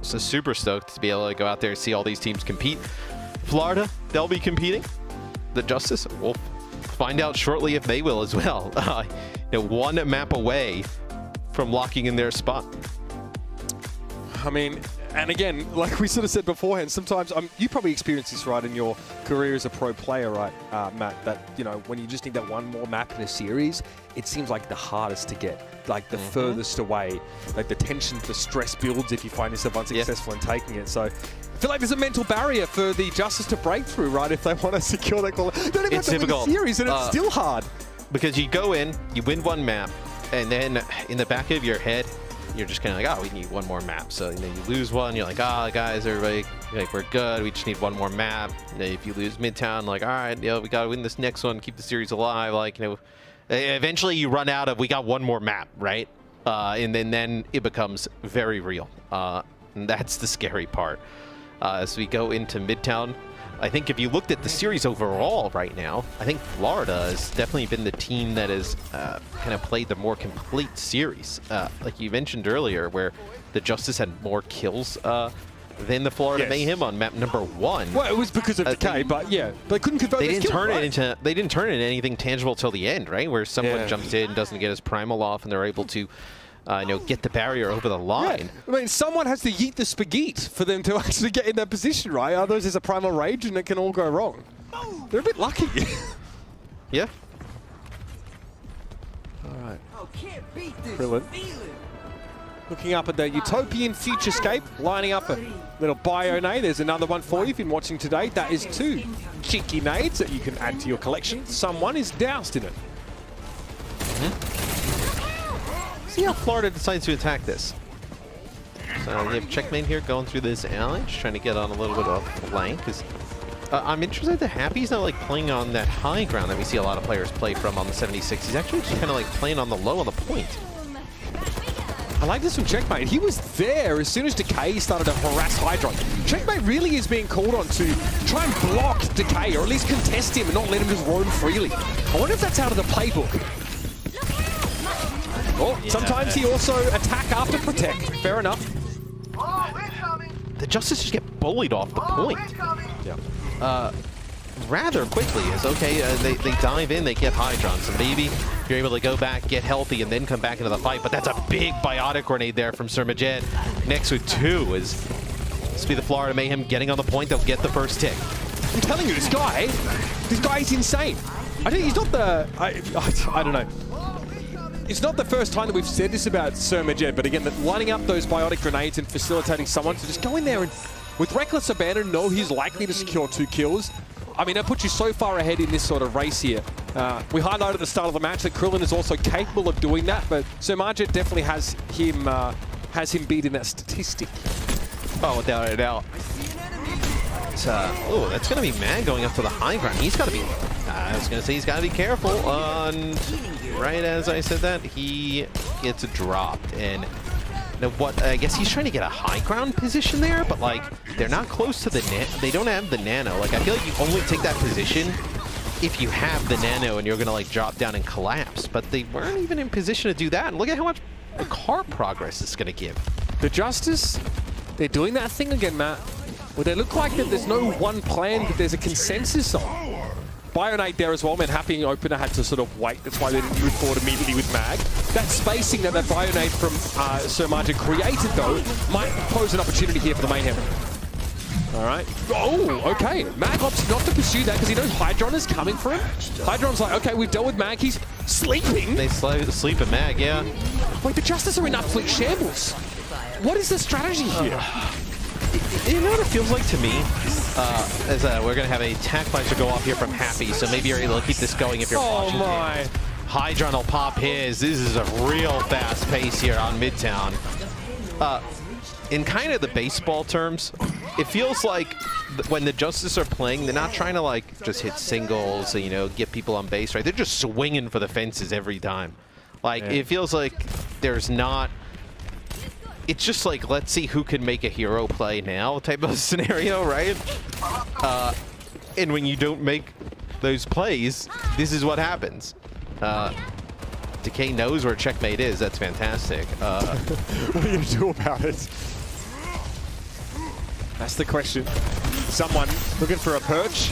So super stoked to be able to go out there and see all these teams compete. Florida, they'll be competing. The Justice, we'll find out shortly if they will as well. One map away from locking in their spot. I mean, and again, like we sort of said beforehand, sometimes you probably experienced this, right, in your career as a pro player, right, Matt, that, when you just need that one more map in a series, it seems like the hardest to get, like the furthest away, like the tension, the stress builds if you find yourself unsuccessful in taking it. So I feel like there's a mental barrier for the Justice to break through, right, if they want to secure that goal. Don't even have to win the series, and it's still hard. Because you go in, you win one map, and then in the back of your head, you're just kind of like, oh, we need one more map. So you lose one, you're like, guys, everybody, like, we're good. We just need one more map. If you lose Midtown, like, all right, we got to win this next one, keep the series alive. Like, eventually you run out of, we got one more map, right? And then it becomes very real. And that's the scary part. As we go into Midtown, I think if you looked at the series overall right now, I think Florida has definitely been the team that has kind of played the more complete series. Like you mentioned earlier, where the Justice had more kills than the Florida Mayhem on map number 1. Well, it was because of decay, but yeah, they couldn't convert. They didn't turn it into. They didn't turn it into anything tangible till the end, right? Where someone jumps in, doesn't get his primal off, and they're able to. Get the barrier over the line. Yeah. I mean, someone has to yeet the spaghetti for them to actually get in that position, right? Otherwise, there's a primal rage and it can all go wrong. They're a bit lucky. Yeah. All right. Brilliant. Looking up at the Utopian Futurescape, lining up a little bio nade. There's another one for you if you've been watching today. That is 2 cheeky nades that you can add to your collection. Someone is doused in it. See how Florida decides to attack this. So you have Checkmate here going through this alley, just trying to get on a little bit of flank. I'm interested that Happy's not like playing on that high ground that we see a lot of players play from on the 76. He's actually just kind of like playing on the low on the point. I like this from Checkmate. He was there as soon as Decay started to harass Hydron. Checkmate really is being called on to try and block Decay, or at least contest him and not let him just roam freely. I wonder if that's out of the playbook. Oh, sometimes he also attack after protect. Fair enough. The Justice just get bullied off the point. Rather quickly. Is okay. They dive in, they get Hydron. So maybe you're able to go back, get healthy, and then come back into the fight. But that's a big biotic grenade there from Sir Majed. Next with 2 is this be the Florida Mayhem getting on the point. They'll get the first tick. I'm telling you, this guy is insane. I think he's not the. I don't know. It's not the first time that we've said this about Sir Majed, but again, lining up those biotic grenades and facilitating someone to just go in there and, with reckless abandon, know he's likely to secure 2 kills. I mean, that puts you so far ahead in this sort of race here. We highlighted at the start of the match that Krillin is also capable of doing that, but Sir Majed definitely has him beat in that statistic. Oh, without a doubt. Oh, that's going to be Mag going up to the high ground. He's got to be. I was going to say he's got to be careful. Right as I said that, he gets dropped. And what? I guess he's trying to get a high ground position there, but like they're not close to the they don't have the nano. Like I feel like you only take that position if you have the nano and you're going to like drop down and collapse. But they weren't even in position to do that. And look at how much car progress it's going to give. The Justice, they're doing that thing again, Matt. Where they look like that there's no one plan that there's a consensus on. Bionate there as well, man. Happy opener had to sort of wait. That's why they didn't move forward immediately with Mag. That spacing that Bionate from Sir Majed created, though, might pose an opportunity here for the Mayhem. All right. Oh, okay. Mag opts not to pursue that because he knows Hydron is coming for him. Hydron's like, okay, we've dealt with Mag. He's sleeping. They sleep at Mag, yeah. Wait, the Justice are in absolute shambles. What is the strategy here? You know what it feels like to me? We're going to have a attack flasher go off here from Happy, so maybe you're able to keep this going if you're watching. Oh my. Hydron will pop his. This is a real fast pace here on Midtown. In kind of the baseball terms, it feels like when the Justice are playing, they're not trying to like just hit singles, you know, get people on base, right? They're just swinging for the fences every time. Like, it feels like there's not... It's just like, let's see who can make a hero play now type of scenario, right? And when you don't make those plays, this is what happens. Decay knows where checkmate is. That's fantastic. What are you going to do about it? That's the question. Someone looking for a perch?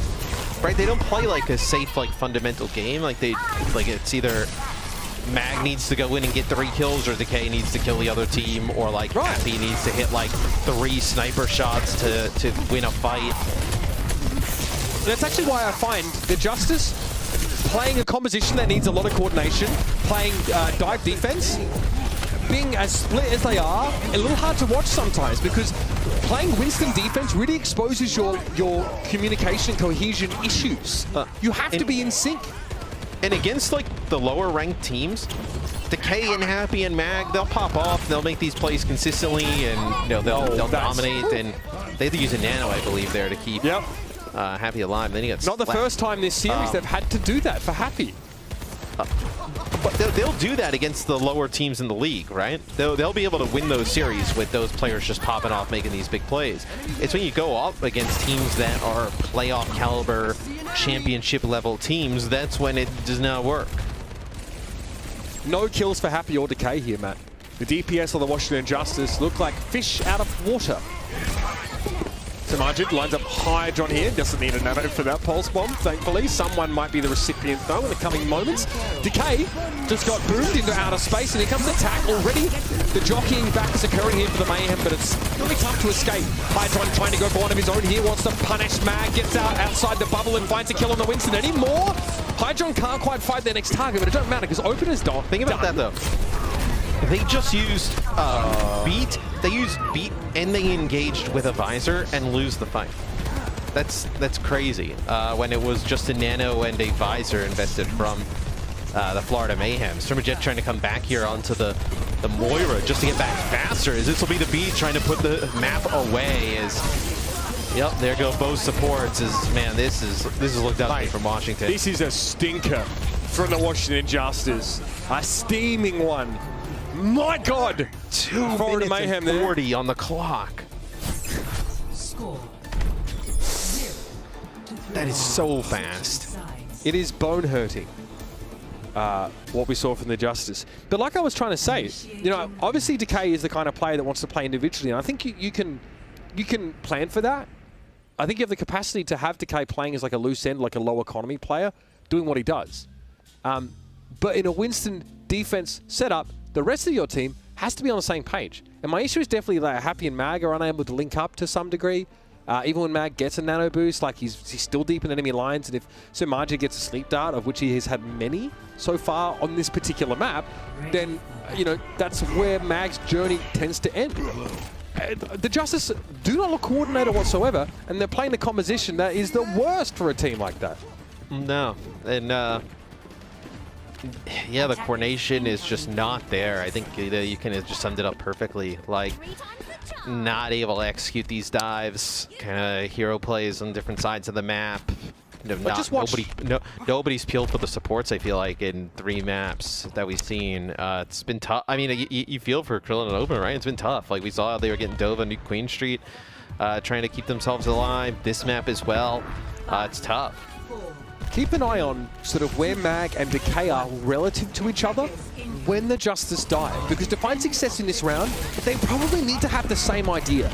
Right, they don't play like a safe, like, fundamental game. Like, it's either Mag needs to go in and get 3 kills, or Decay needs to kill the other team, or like Happy needs to hit like 3 sniper shots to win a fight. That's actually why I find the Justice playing a composition that needs a lot of coordination, playing dive defense, being as split as they are, a little hard to watch sometimes, because playing Winston defense really exposes your communication cohesion issues. You have to be in sync. And against like the lower ranked teams, Decay and Happy and Mag, they'll pop off, they'll make these plays consistently, and you know, they'll dominate. And they had to use a nano, I believe, there to keep Happy alive. Then he got not the first time this series they've had to do that for Happy. But they'll do that against the lower teams in the league, right? They'll be able to win those series with those players just popping off, making these big plays. It's when you go up against teams that are playoff caliber, championship level teams, that's when it does not work. No kills for Happy or Decay here, Matt. The DPS of the Washington Justice look like fish out of water. Samajid lines up Hydron here. Doesn't need a nano for that pulse bomb, thankfully. Someone might be the recipient, though, in the coming moments. Decay just got boomed into outer space, and here comes the attack already. The jockeying back is occurring here for the Mayhem, but it's really tough to escape. Hydron trying to go for one of his own here, wants to punish Mag, gets out outside the bubble and finds a kill on the Winston. Any more? Hydron can't quite fight their next target, but it doesn't matter because Open is done. Think about that, though. They just used Beat. They used Beat and they engaged with a Visor and lose the fight. That's crazy. When it was just a Nano and a Visor invested from the Florida Mayhem. Sturmajet trying to come back here onto the Moira just to get back faster. As this will be the Beat trying to put the map away. Yep, there go both supports. Man, this is looked up from Washington. This is a stinker from the Washington Justice. A steaming one. My God! 2 minutes Mayhem and 40 on the clock. Score. That is so fast. It is bone-hurting, what we saw from the Justice. But like I was trying to say, you know, obviously Decay is the kind of player that wants to play individually, and I think you can plan for that. I think you have the capacity to have Decay playing as like a loose end, like a low economy player, doing what he does. But in a Winston defense setup, the rest of your team has to be on the same page. And my issue is definitely that Happy and Mag are unable to link up to some degree. Even when Mag gets a nano boost, like he's still deep in enemy lines, and if Sumaji gets a sleep dart, of which he has had many so far on this particular map, then, you know, that's where Mag's journey tends to end. The Justice do not look coordinated whatsoever, and they're playing the composition that is the worst for a team like that. No, and yeah, the coordination is just not there. I think you kind of just summed it up perfectly. Like, not able to execute these dives, kind of hero plays on different sides of the map. Nobody's peeled for the supports, I feel like, in 3 maps that we've seen. It's been tough. I mean, you feel for Krillin and Open, right? It's been tough. Like, we saw they were getting dove on New Queen Street, trying to keep themselves alive. This map as well. It's tough. Keep an eye on sort of where Mag and Decay are relative to each other when the Justice dive, because to find success in this round, they probably need to have the same idea.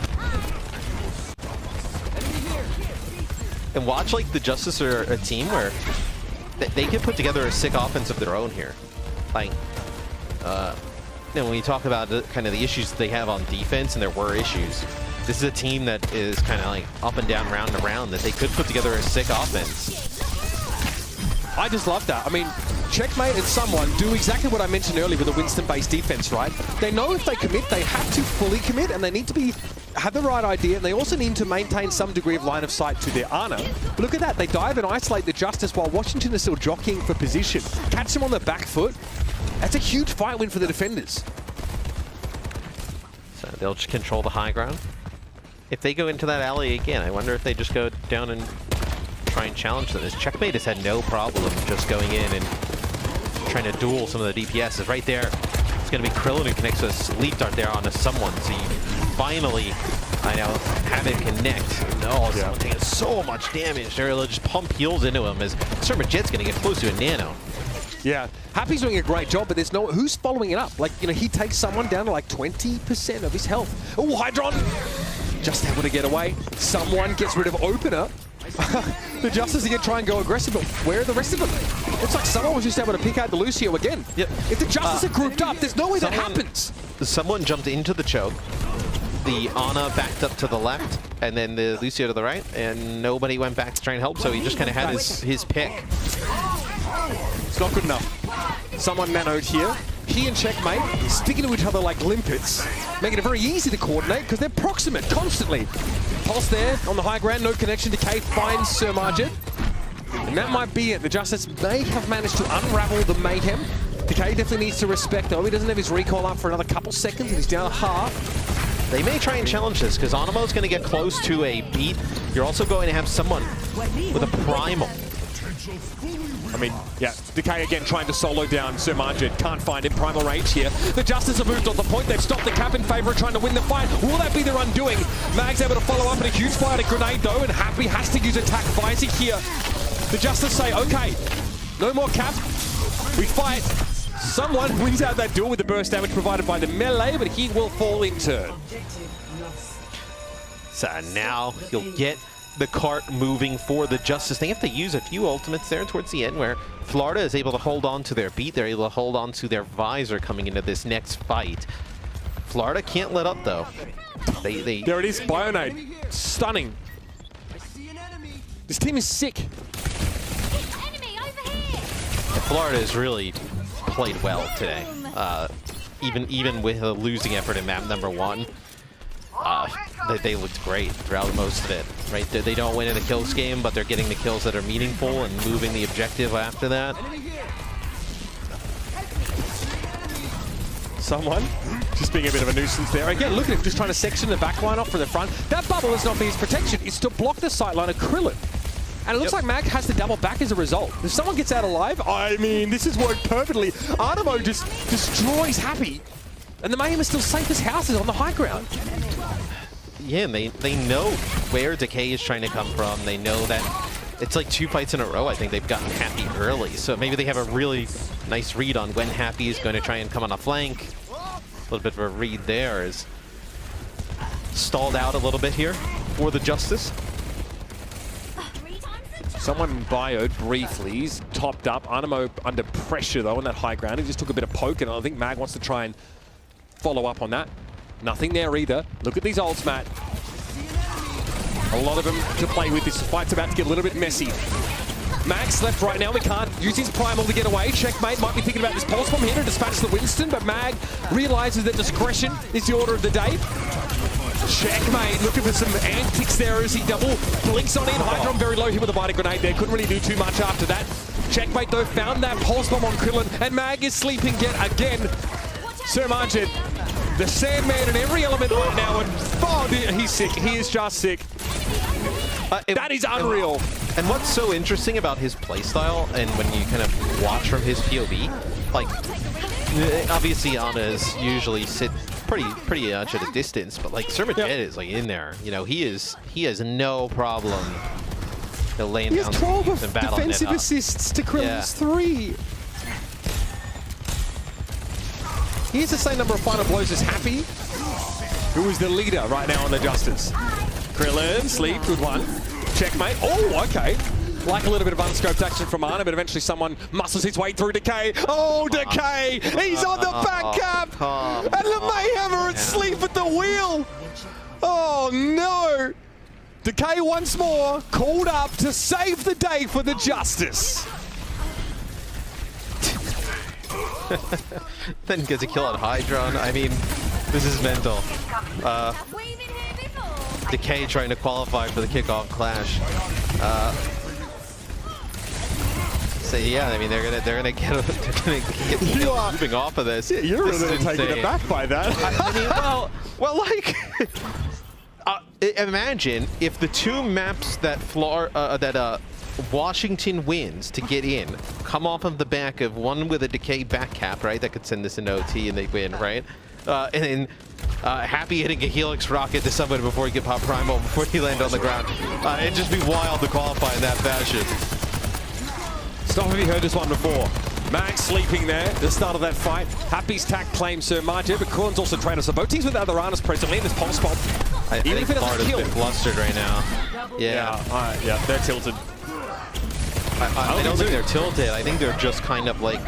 And watch, like, the Justice are a team where they can put together a sick offense of their own here. Like, you know, when you talk about kind of the issues that they have on defense, and there were issues, this is a team that is kind of like up and down, round and around, that they could put together a sick offense. I just love that. I mean, Checkmate and someone do exactly what I mentioned earlier with the Winston-based defense, right? They know if they commit, they have to fully commit, and they need to be have the right idea, and they also need to maintain some degree of line of sight to their Ana. But look at that, they dive and isolate the Justice while Washington is still jockeying for position. Catch him on the back foot. That's a huge fight win for the defenders. So they'll just control the high ground. If they go into that alley again, I wonder if they just go down and try and challenge them. This Checkmate has had no problem just going in and trying to duel some of the DPSs. Right there, it's going to be Krillin who connects a sleep dart there onto someone. So you finally, I know, have it connect. No, someone taking so much damage. They'll just pump heals into him as Jet's going to get close to a nano. Yeah, Happy's doing a great job, but there's no who's following it up. Like, you know, he takes someone down to like 20% of his health. Oh, Hydron! Just able to get away. Someone gets rid of Opener. The Justice again try and go aggressive, but where are the rest of them? Looks like someone was just able to pick out the Lucio again. Yep. If the Justice are grouped up, there's no way that happens. Someone jumped into the choke. The Ana backed up to the left, and then the Lucio to the right, and nobody went back to try and help, so he just kind of had his pick. It's not good enough. Someone nanoed here. He and Checkmate sticking to each other like limpets, making it very easy to coordinate because they're proximate constantly. Pulse there on the high ground, no connection. Decay finds Sir Margit. And that might be it. The Justice may have managed to unravel the Mayhem. Decay definitely needs to respect, though. He doesn't have his recall up for another couple seconds, and he's down a half. They may try and challenge this because Anamo's going to get close to a beat. You're also going to have someone with a primal. I mean, yeah, Decay again trying to solo down Sir Margit. Can't find him. Primal range here. The Justice have moved on the point. They've stopped the cap in favor of trying to win the fight. Will that be their undoing? Mag's able to follow up in a huge fire to grenade, though, and Happy has to use attack visor here. The Justice say, okay, no more cap. We fight. Someone wins out that duel with the burst damage provided by the melee, but he will fall in turn. So now you'll get the cart moving for the Justice. They have to use a few ultimates there towards the end where Florida is able to hold on to their beat. They're able to hold on to their visor coming into this next fight. Florida can't let up, though. There it is, Bionade. Stunning. This team is sick. Florida has really played well today. Even with a losing effort in map number 1. They looked great throughout most of it, right? They don't win in a kills game, but they're getting the kills that are meaningful and moving the objective after that. Someone just being a bit of a nuisance there. Again, look at him just trying to section the backline off from the front. That bubble is not for his protection. It's to block the sightline of Krillin. And it looks like Mag has to double back as a result. If someone gets out alive, I mean, this has worked perfectly. Arnamo just destroys Happy. And the Mayhem is still safe as houses on the high ground. Yeah, they know where Decay is trying to come from. They know that it's like 2 fights in a row. I think they've gotten Happy early. So maybe they have a really nice read on when Happy is going to try and come on a flank. A little bit of a read there is stalled out a little bit here for the Justice. Someone bioed briefly. He's topped up. Animo under pressure, though, on that high ground. He just took a bit of poke, and I think Mag wants to try and follow up on that. Nothing there either. Look at these ults, Matt. A lot of them to play with. This fight's about to get a little bit messy. Mag's left right now. We can't use his primal to get away. Checkmate might be thinking about this pulse bomb here to dispatch the Winston, but Mag realizes that discretion is the order of the day. Checkmate looking for some antics there as he double blinks on in. Hydron very low here with a bite grenade there. Couldn't really do too much after that. Checkmate, though, found that pulse bomb on Krillin, and Mag is sleeping yet again. Sir Margit, the Sandman in every element right now, and oh, he's sick. He is just sick. That is unreal. And what's so interesting about his playstyle, and when you kind of watch from his POV, like, obviously Ana's usually sit pretty much at a distance, but like Sir Jet is like in there. You know, he has no problem laying down he has 12 and battling defensive assists to Krillin's 3. He has the same number of final blows as Happy, who is the leader right now on the Justice. Krillin, sleep, good one. Checkmate. Oh, okay. Like a little bit of unscoped action from Ana, but eventually someone muscles his way through Decay. Oh, Decay! He's on the back cap! And the Mayhem are asleep at the wheel! Oh, no! Decay once more, called up to save the day for the Justice. Then gets a kill on Hydron. I mean, this is mental. Decay trying to qualify for the kickoff clash. So yeah, I mean they're gonna get moving off of this. Yeah, you're really taken aback by that. I mean, well, like imagine if the two maps that Washington wins to get in come off of the back of one with a Decay back cap, right? That could send this into OT and they win, right? And then Happy hitting a Helix rocket to somebody before he get pop primal before he land on the ground. It'd just be wild to qualify in that fashion. Stop if you heard this one before. Mag sleeping there at the start of that fight. Happy's tack claims Sir Marge, but Corn's also trainer. So both teams with other Arnas presently in this pulse bomb. I Even think if it doesn't Florida's kill. been flustered right now. Yeah, they're tilted. I don't think they're tilted. I think they're just kind of like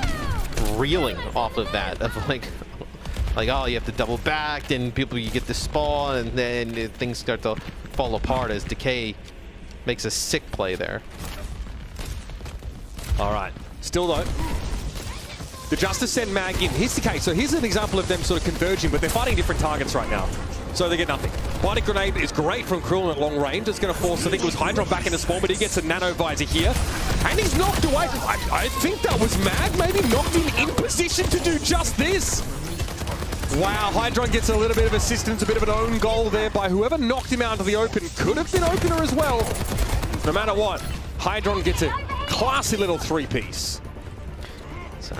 reeling off of that. Of like, oh, you have to double back, then you get the spawn, and then things start to fall apart as Decay makes a sick play there. All right. Still though, the Justice send Mag in. Here's the case. So here's an example of them sort of converging, but they're fighting different targets right now. So they get nothing. Bionic Grenade is great from Krillin at long range. It's going to force, I think it was Hydron back into spawn, but he gets a Nano Visor here. And he's knocked away. I think that was Mag, maybe knocked him in position to do just this. Wow, Hydron gets a little bit of assistance, a bit of an own goal there by whoever knocked him out into the open. Could have been opener as well. No matter what, Hydron gets a classy little three-piece. So,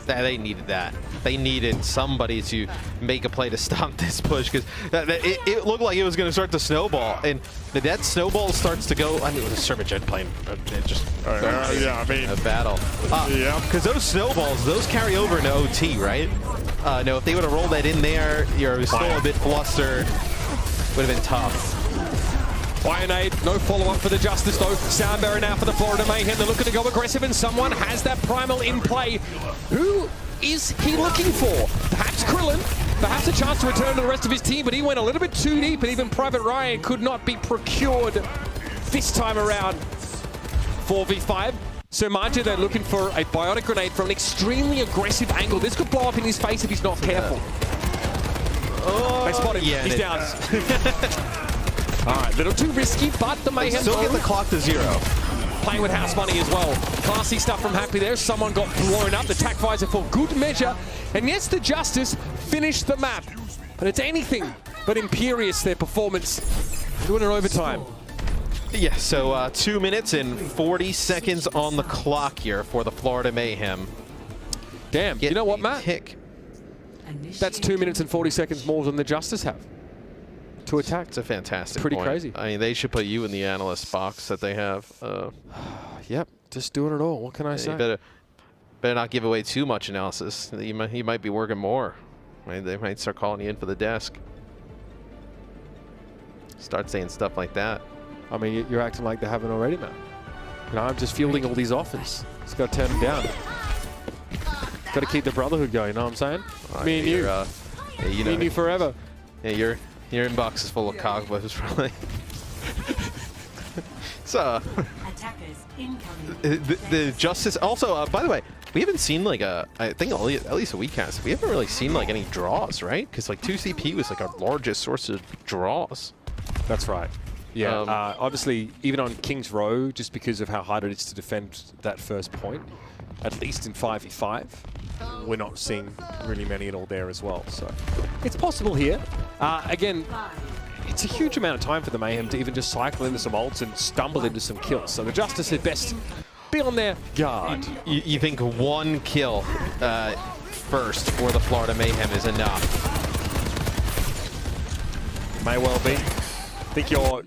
they needed that. They needed somebody to make a play to stop this push because it looked like it was going to start to snowball, and that snowball starts to go. I mean, it was Sermajet playing just yeah, I mean a battle. yeah, because those snowballs, those carry over into OT, right? No, if they would have rolled that in there, you're still a bit flustered. Would have been tough. Bionade, no follow-up for the Justice though. Soundbarrier now for the Florida Mayhem. They're looking to go aggressive and someone has that primal in play. Who is he looking for? Perhaps Krillin, perhaps a chance to return to the rest of his team, but he went a little bit too deep and even Private Ryan could not be procured this time around. 4v5. Sir Marge, they're looking for a Bionic Grenade from an extremely aggressive angle. This could blow up in his face if he's not careful. Oh, they spot him. Yeah, he's down. All right, little too risky, but the Mayhem still get the clock to 0. Playing with house money as well. Classy stuff from Happy there. Someone got blown up. The tack visor for good measure. And yes, the Justice finished the map. But it's anything but imperious, their performance. Doing it overtime. Yeah, so 2 minutes and 40 seconds on the clock here for the Florida Mayhem. Damn, you know what, Matt? Pick. That's 2 minutes and 40 seconds more than the Justice have to attack. It's a fantastic Pretty point. crazy. I mean, they should put you in the analyst box that they have. Yep, just doing it all. What can I say? You better not give away too much analysis. You might be working more. They might start calling you in for the desk. Start saying stuff like that. I mean, you're acting like they haven't already, man. You know, I'm just fielding all these offers. Just got to turn them down. Got to keep the brotherhood going, you know what I'm saying? Me and you. Yeah, you know, Me and you forever. Yeah, your inbox is full of cogwebs, probably. So, Attackers incoming. the Justice. Also, by the way, we haven't seen like I think at least a week has. We haven't really seen like any draws, right? Because like 2CP was like our largest source of draws. That's right. Yeah, obviously, even on King's Row, just because of how hard it is to defend that first point, at least in 5v5, we're not seeing really many at all there as well. So it's possible here. Again, it's a huge amount of time for the Mayhem to even just cycle into some ults and stumble into some kills. So the Justice had best be on their guard. You think one kill first for the Florida Mayhem is enough? May well be. I think your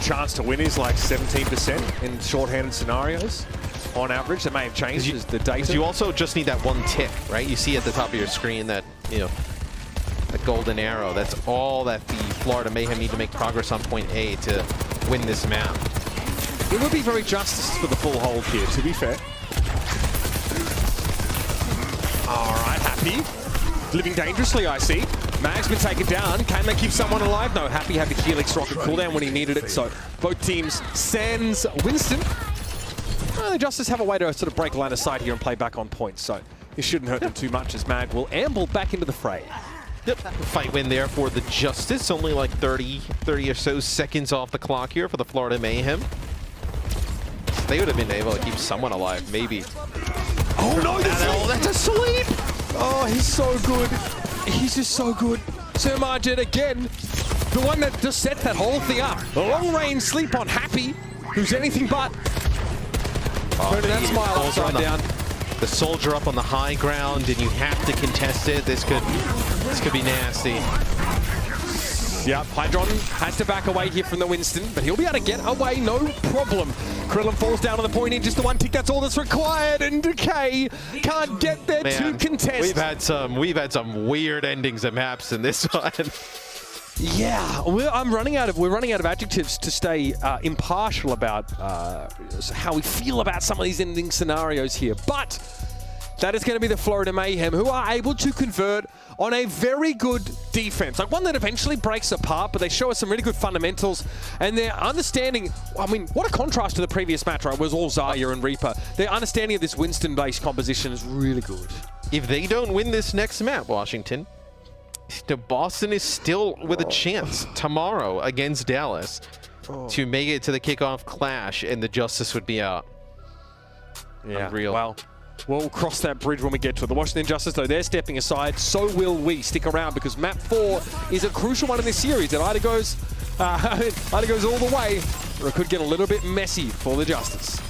chance to win is like 17% in short-handed scenarios on average. That may have changed as the data. You also just need that one tick, right? You see at the top of your screen that, you know, the golden arrow. That's all that the Florida Mayhem need to make progress on point A to win this map. It would be very Justice for the full hold here, to be fair. All right, Happy. Living dangerously, I see. Mag's been taken down. Can they keep someone alive? No, Happy had the Helix rocket cooldown when he needed it, so both teams sends Winston. The Justice have a way to sort of break line of sight here and play back on points, so it shouldn't hurt them too much as Mag will amble back into the fray. Yep. Fight win there for the Justice. Only like 30 or so seconds off the clock here for the Florida Mayhem. They would have been able to keep someone alive, maybe. Oh no, That's a sleep! Oh, he's so good. He's just so good. Sir Margin again, the one that just set that whole thing up. The long range sleep on Happy, who's anything but. Turning that smile upside down. The soldier up on the high ground, and you have to contest it. This could be nasty. Yep, Hydron has to back away here from the Winston, but he'll be able to get away, no problem. Krillin falls down on the point in, just the one tick, that's all that's required, and Decay can't get there to contest. We've had some weird endings of maps in this one. Yeah, we're running out of adjectives to stay impartial about how we feel about some of these ending scenarios here, but that is going to be the Florida Mayhem, who are able to convert on a very good defense. Like one that eventually breaks apart, but they show us some really good fundamentals. And their understanding, I mean, what a contrast to the previous match, right? It was all Zarya and Reaper. Their understanding of this Winston-based composition is really good. If they don't win this next map, Washington, Boston is still with a chance tomorrow against Dallas to make it to the kickoff clash, and the Justice would be out. Yeah, Unreal. Well, we'll cross that bridge when we get to it. The Washington Justice, though, they're stepping aside. So will we. Stick around because map 4 is a crucial one in this series. It either goes all the way, or it could get a little bit messy for the Justice.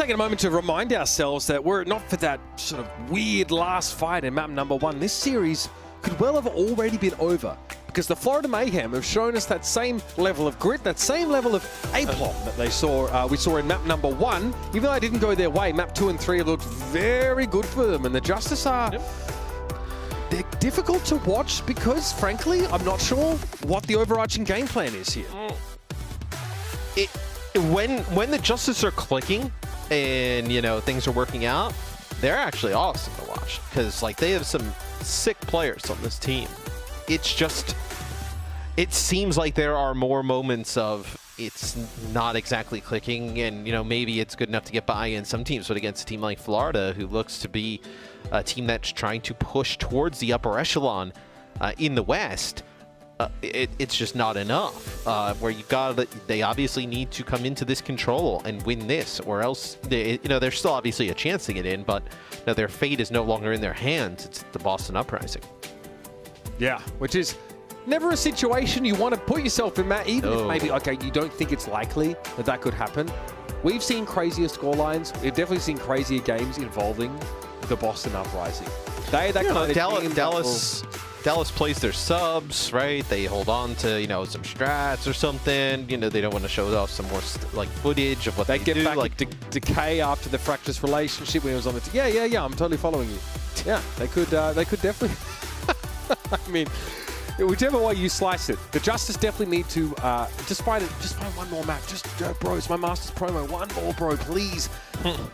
taking a moment to remind ourselves that were it not for that sort of weird last fight in map number 1, this series could well have already been over. Because the Florida Mayhem have shown us that same level of grit, that same level of aplomb that we saw in map number 1. Even though it didn't go their way, map 2 and 3 looked very good for them. And the Justice are... They're difficult to watch because, frankly, I'm not sure what the overarching game plan is here. When the Justice are clicking and, you know, things are working out, they're actually awesome to watch. Because, like, they have some sick players on this team. It's just, it seems like there are more moments of it's not exactly clicking and, you know, maybe it's good enough to get by in some teams, but against a team like Florida, who looks to be a team that's trying to push towards the upper echelon in the West, it's just not enough. Where you've got, they obviously need to come into this control and win this, or else, you know, there's still obviously a chance to get in, but you know, their fate is no longer in their hands. It's the Boston Uprising. Yeah, which is never a situation you want to put yourself in, Matt, even if maybe, okay, you don't think it's likely that that could happen. We've seen crazier scorelines. We've definitely seen crazier games involving the Boston Uprising. Dallas plays their subs, right? They hold on to, you know, some strats or something. You know, they don't want to show off some more like footage of what they get do. Back like Decay after the fractious relationship when he was on the yeah, I'm totally following you. Yeah, they could definitely. I mean, whichever way you slice it, the Justice definitely need to just find one more map. Just bro, it's my Masters promo. One more, bro, please.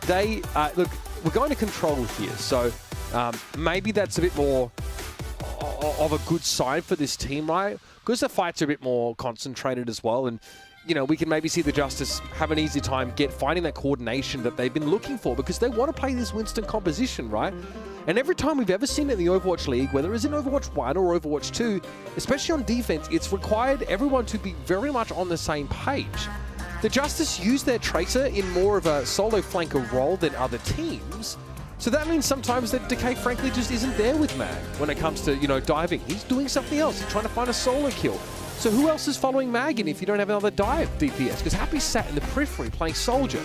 They look, we're going to control here, so maybe that's a bit more of a good sign for this team, right? Because the fights are a bit more concentrated as well, and you know, we can maybe see the Justice have an easy time finding that coordination that they've been looking for, because they want to play this Winston composition, right? And every time we've ever seen it in the Overwatch League, whether it's in Overwatch 1 or Overwatch 2, especially on defense, it's required everyone to be very much on the same page. The Justice use their Tracer in more of a solo flanker role than other teams. So that means sometimes that Decay, frankly, just isn't there with Mag when it comes to, you know, diving. He's doing something else. He's trying to find a solo kill. So who else is following Mag in if you don't have another dive DPS? Because Happy's sat in the periphery playing Soldier.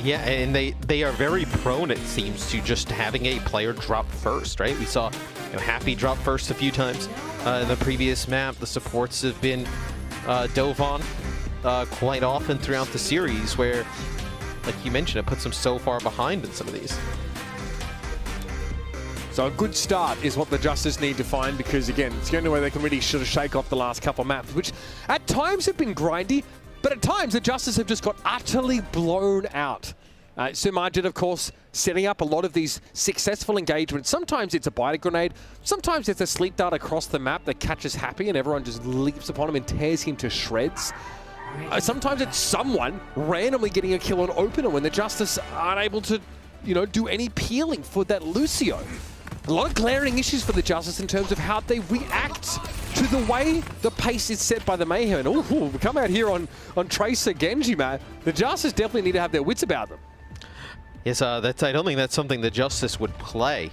Yeah, and they are very prone, it seems, to just having a player drop first, right? We saw, you know, Happy drop first a few times in the previous map. The supports have been dove on quite often throughout the series, where, like you mentioned, it puts them so far behind in some of these. So a good start is what the Justice need to find, because, again, it's the only way they can really sort of shake off the last couple of maps, which at times have been grindy, but at times the Justice have just got utterly blown out. Sumajit, of course, setting up a lot of these successful engagements. Sometimes it's a biter grenade. Sometimes it's a sleep dart across the map that catches Happy and everyone just leaps upon him and tears him to shreds. Sometimes it's someone randomly getting a kill on opener when the Justice aren't able to, you know, do any peeling for that Lucio. A lot of glaring issues for the Justice in terms of how they react to the way the pace is set by the Mayhem. And we come out here on Tracer Genji, man. The Justice definitely need to have their wits about them. Yes, I don't think that's something the Justice would play.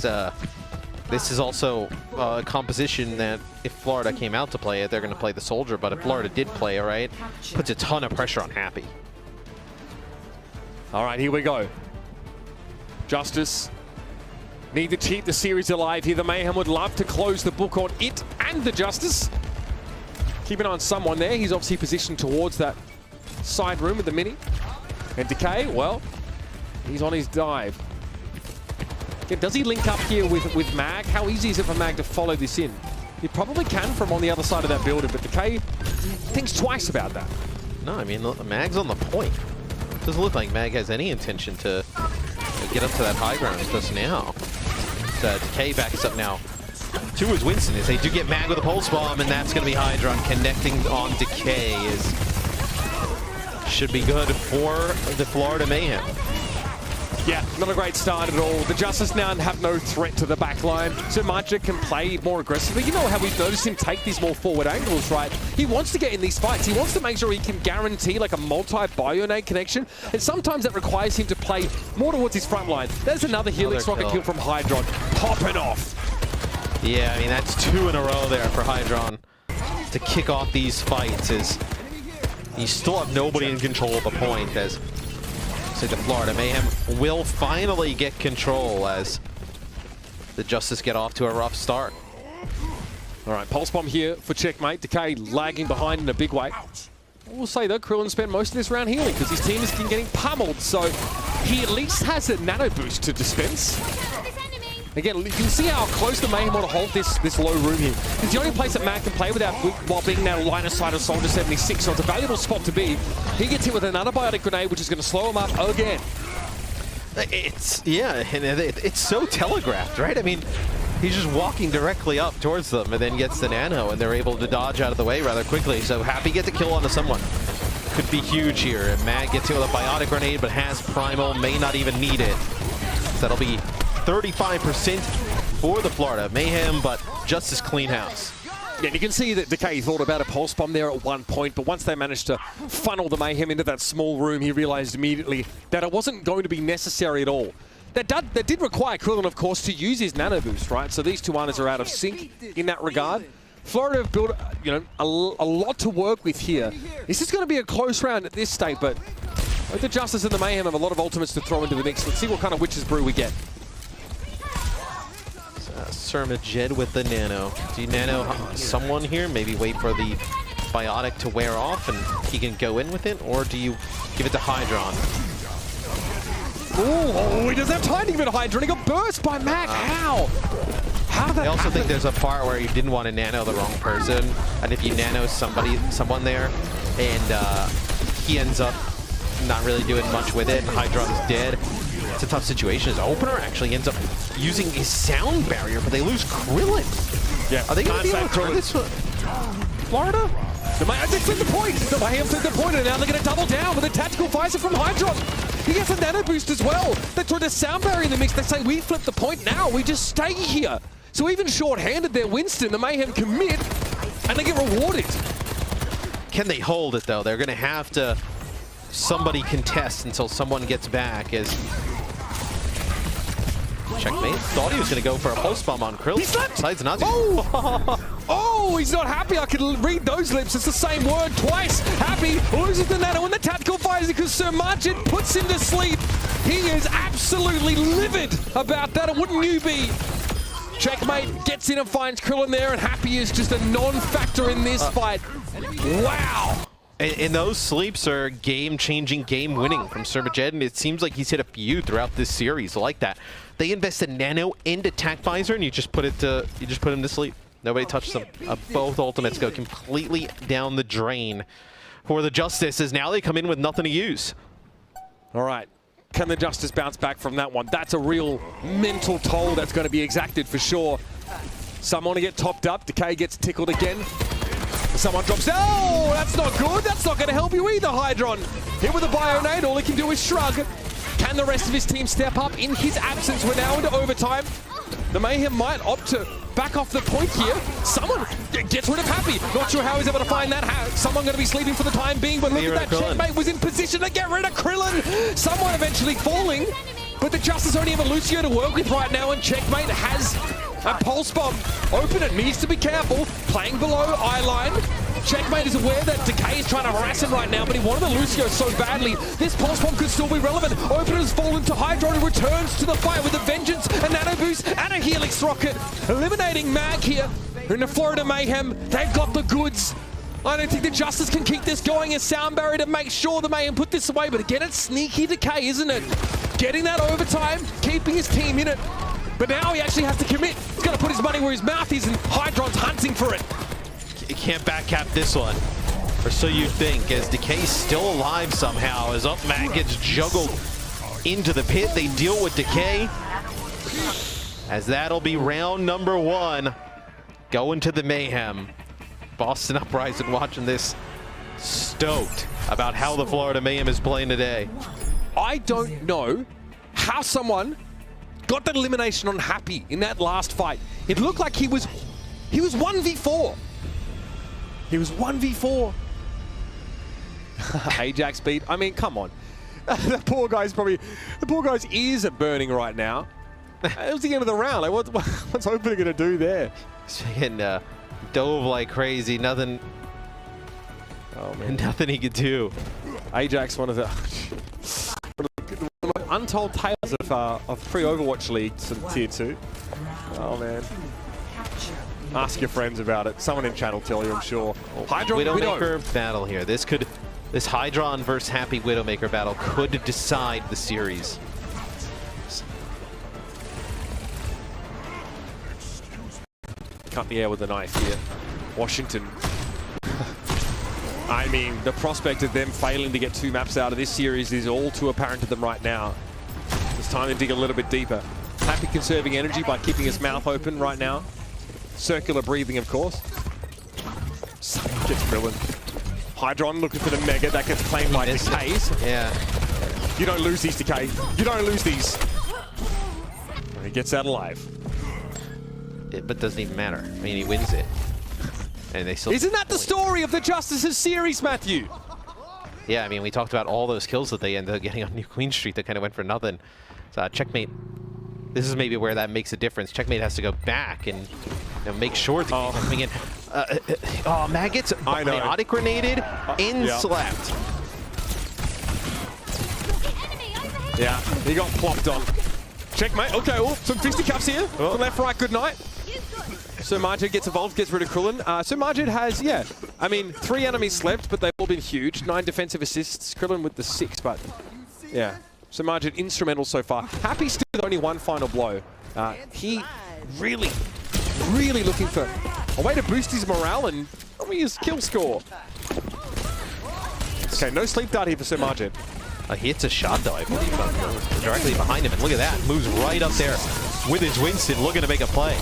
This is also a composition that if Florida came out to play it, they're going to play the Soldier. But if Florida did play it, right, puts a ton of pressure on Happy. All right, here we go. Justice need to keep the series alive here. The Mayhem would love to close the book on it and the Justice. Keep an eye on someone there. He's obviously positioned towards that side room with the Mini. And Decay, well, he's on his dive. Yeah, does he link up here with Mag? How easy is it for Mag to follow this in? He probably can from on the other side of that building, but Decay thinks twice about that. No, I mean, look, Mag's on the point. Doesn't look like Mag has any intention to get up to that high ground just now. Decay backs up now to his Winston as they do get Mag with a pulse bomb, and that's going to be Hydron connecting on Decay. Should be good for the Florida Mayhem. Yeah, not a great start at all. The Justice now have no threat to the back line. So Magic can play more aggressively. You know how we've noticed him take these more forward angles, right? He wants to get in these fights. He wants to make sure he can guarantee like a multi-Bionade connection. And sometimes that requires him to play more towards his front line. There's another Helix Rocket kill from Hydron. Popping off. Yeah, I mean, that's 2 in a row there for Hydron to kick off these fights. You still have nobody in control of the point as say the Florida Mayhem will finally get control as the Justice get off to a rough start. All right, Pulse Bomb here for Checkmate. Decay lagging behind in a big way. We'll say though, Krillin spent most of this round healing because his team has been getting pummeled, so he at least has a nano boost to dispense. Again, you can see how close the Mayhem want to hold this low room here. It's the only place that Matt can play without while being now line of sight of Soldier 76, so it's a valuable spot to be. He gets hit with another biotic grenade, which is going to slow him up again. It's so telegraphed, right? I mean, he's just walking directly up towards them and then gets the nano, and they're able to dodge out of the way rather quickly. So Happy gets a kill onto someone. Could be huge here. And Matt gets hit with a biotic grenade, but has Primal, may not even need it. So that'll be 35% for the Florida Mayhem, but Justice clean house. Yeah, and you can see that Decay thought about a Pulse Bomb there at one point, but once they managed to funnel the Mayhem into that small room, he realized immediately that it wasn't going to be necessary at all. That did require Krillin, of course, to use his nano boost, right? So these two Anas are out of sync in that regard. Florida have built, you know, a lot to work with here. This is going to be a close round at this state, but both the Justice and the Mayhem have a lot of ultimates to throw into the mix. Let's see what kind of Witch's Brew we get. Surma Jed with the nano. Do you nano someone here? Maybe wait for the biotic to wear off and he can go in with it? Or do you give it to Hydron? Oh, he doesn't have time to give it a Hydron. He got burst by Mac. How? How did that I also happen? think there's a part where you didn't want to nano the wrong person. And if you nano someone there and he ends up not really doing much with it and Hydron's dead, it's a tough situation. His opener actually ends up using his sound barrier, but they lose Krillin. Yeah, are they going to be able to turn this one? Florida? They flip the point. The Mayhem flip the point, and now they're going to double down with a tactical visor from Hydron. He gets a nano boost as well. They throw the sound barrier in the mix. They say, we flip the point now. We just stay here. So even short-handed there, Winston, the Mayhem commit, and they get rewarded. Can they hold it, though? They're going to have to somebody contest until someone gets back as Checkmate thought he was going to go for a pulse bomb on Krill. He slept! Besides Nazi. Oh, he's not happy. I can read those lips. It's the same word twice. Happy loses the nano in the tactical visor because Sir Margin puts him to sleep. He is absolutely livid about that. Wouldn't you be? Checkmate gets in and finds Krillin there, and Happy is just a non-factor in this fight. Wow. And those sleeps are game-changing, game-winning from Sermajed, and it seems like he's hit a few throughout this series like that. They invest a nano into attack visor, and you just put him to sleep. Nobody touched them. Both ultimates go completely down the drain for the Justice, as now they come in with nothing to use. All right. Can the Justice bounce back from that one? That's a real mental toll that's going to be exacted for sure. Someone to get topped up. Decay gets tickled again. Someone drops down. Oh, that's not good. That's not going to help you either, Hydron. Hit with a Bionade. All he can do is shrug. Can the rest of his team step up in his absence? We're now into overtime. The Mayhem might opt to back off the point here. Someone gets rid of Happy. Not sure how he's able to find that. Someone going to be sleeping for the time being, but look at that. Checkmate was in position to get rid of Krillin. Someone eventually falling, but the Justice only have a Lucio to work with right now, and Checkmate has a pulse bomb. Open it, needs to be careful. Playing below eye line. Checkmate is aware that Decay is trying to harass him right now, but he wanted the Lucio so badly. This pulse bomb could still be relevant. Open has fallen to Hydron, who returns to the fight with a vengeance, a nano boost, and a helix rocket. Eliminating Mag here. In the Florida Mayhem, they've got the goods. I don't think the Justice can keep this going. A sound barrier to make sure the Mayhem put this away, but again, it's sneaky Decay, isn't it? Getting that overtime, keeping his team in it. But now he actually has to commit. He's got to put his money where his mouth is, and Hydron's hunting for it. He can't backcap this one, or so you think, as Decay's still alive somehow, as Up Matt gets juggled into the pit. They deal with Decay, as that'll be round number one. Going to the Mayhem. Boston Uprising watching this, stoked about how the Florida Mayhem is playing today. I don't know how someone got that elimination on Happy in that last fight. It looked like he was 1v4. He was 1v4. Ajax beat. I mean, come on. The poor guy's ears are burning right now. It was the end of the round. Like, what's Opener gonna do there? He's getting dove like crazy. Nothing Oh, man. Nothing he could do. Ajax, one of the untold tales of pre-Overwatch leagues in Tier 2. Oh, man. Ask your friends about it. Someone in chat will tell you, I'm sure. Hydra Widowmaker battle here. This Hydron versus Happy Widowmaker battle could decide the series. Cut the air with a knife here. Washington. I mean, the prospect of them failing to get 2 maps out of this series is all too apparent to them right now. It's time to dig a little bit deeper. Happy conserving energy by keeping his mouth open right now. Circular breathing, of course. Someone gets Krillin. Hydron looking for the Mega. That gets claimed by Decays. Yeah. You don't lose these, Decay. You don't lose these. And he gets out alive. But doesn't even matter. I mean, he wins it. And they still. Isn't that the story of the Justices series, Matthew? Yeah, I mean, we talked about all those kills that they ended up getting on New Queen Street that kind of went for nothing. So, Checkmate. This is maybe where that makes a difference. Checkmate has to go back and make sure the game coming in. Mag gets chaotic grenaded and slapped. Yeah, he got plopped on. Checkmate. Okay, some fisticuffs here. From left, right, good night. So Majid gets involved, gets rid of Krillin. So Majid has, I mean, 3 enemies left, but they've all been huge. 9 defensive assists. Krillin with the 6, but yeah. So Majid instrumental so far. Happy still with only 1 final blow. He really looking for a way to boost his morale and his kill score. Okay, no sleep dart here for Sir Majid. He hits a shot though, I believe, directly behind him. And look at that, moves right up there with his Winston, looking to make a play.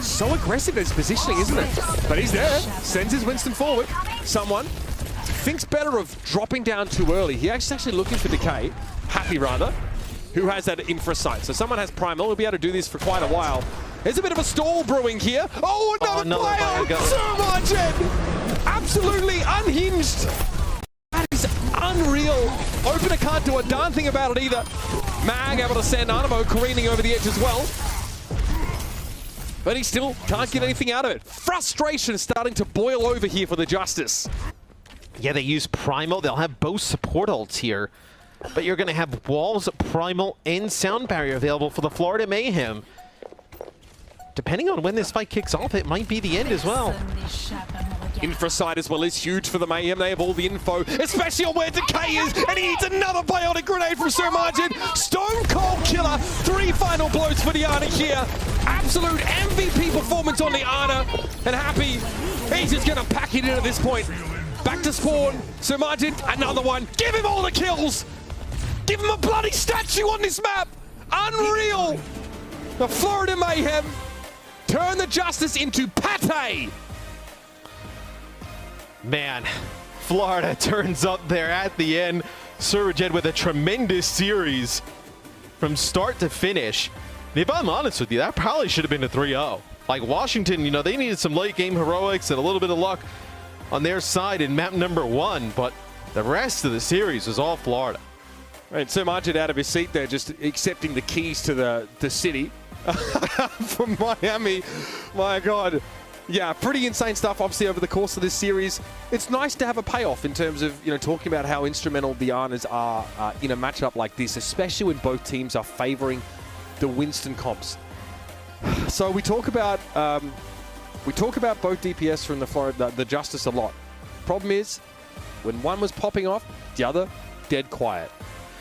So aggressive in his positioning, isn't it? But he's there, sends his Winston forward. Someone thinks better of dropping down too early. He's actually looking for Decay, Happy rather, who has that infra sight. So someone has Primal, he'll be able to do this for quite a while. There's a bit of a stall brewing here. Oh, another player! Sir Majid! Absolutely unhinged! That is unreal. Opener can't do a darn thing about it either. Mag able to send Animo careening over the edge as well. But he still can't get anything out of it. Frustration starting to boil over here for the Justice. Yeah, they use Primal. They'll have both support ults here. But you're going to have Walls, Primal, and Sound Barrier available for the Florida Mayhem. Depending on when this fight kicks off, it might be the end as well. Infra side as well is huge for the Mayhem. They have all the info, especially on where Decay is, and he needs another biotic grenade from Sir Majid. Stone Cold Killer, 3 final blows for the Ana here. Absolute MVP performance on the Ana, and Happy, he's just gonna pack it in at this point. Back to spawn, Sir Majid, another one. Give him all the kills. Give him a bloody statue on this map. Unreal. The Florida Mayhem turn the Justice into pate. Man, Florida turns up there at the end. Surajed with a tremendous series from start to finish. And if I'm honest with you, that probably should have been a 3-0. Like Washington, they needed some late game heroics and a little bit of luck on their side in map number 1, but the rest of the series was all Florida. Right, Sir Majid out of his seat there, just accepting the keys to the city from Miami. My God. Yeah, pretty insane stuff, obviously, over the course of this series. It's nice to have a payoff in terms of, talking about how instrumental the Anas are in a matchup like this, especially when both teams are favoring the Winston comps. So we talk about both DPS from the Justice a lot. Problem is, when one was popping off, the other dead quiet.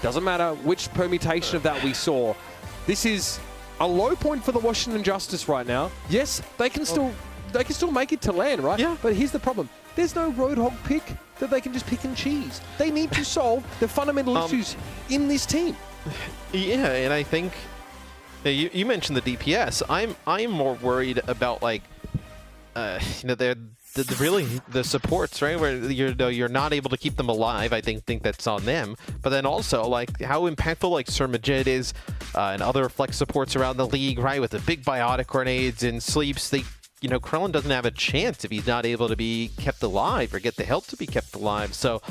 Doesn't matter which permutation of that we saw. This is a low point for the Washington Justice right now. Yes, they can still make it to land, right? Yeah. But here's the problem. There's no Roadhog pick that they can just pick and cheese. They need to solve the fundamental issues in this team. Yeah, and I think you mentioned the DPS. I'm more worried about the supports, right? Where you're not able to keep them alive. I think that's on them. But then also how impactful Sir Majid is and other flex supports around the league, right? With the big biotic grenades and sleeps, Krillin doesn't have a chance if he's not able to be kept alive or get the help to be kept alive. So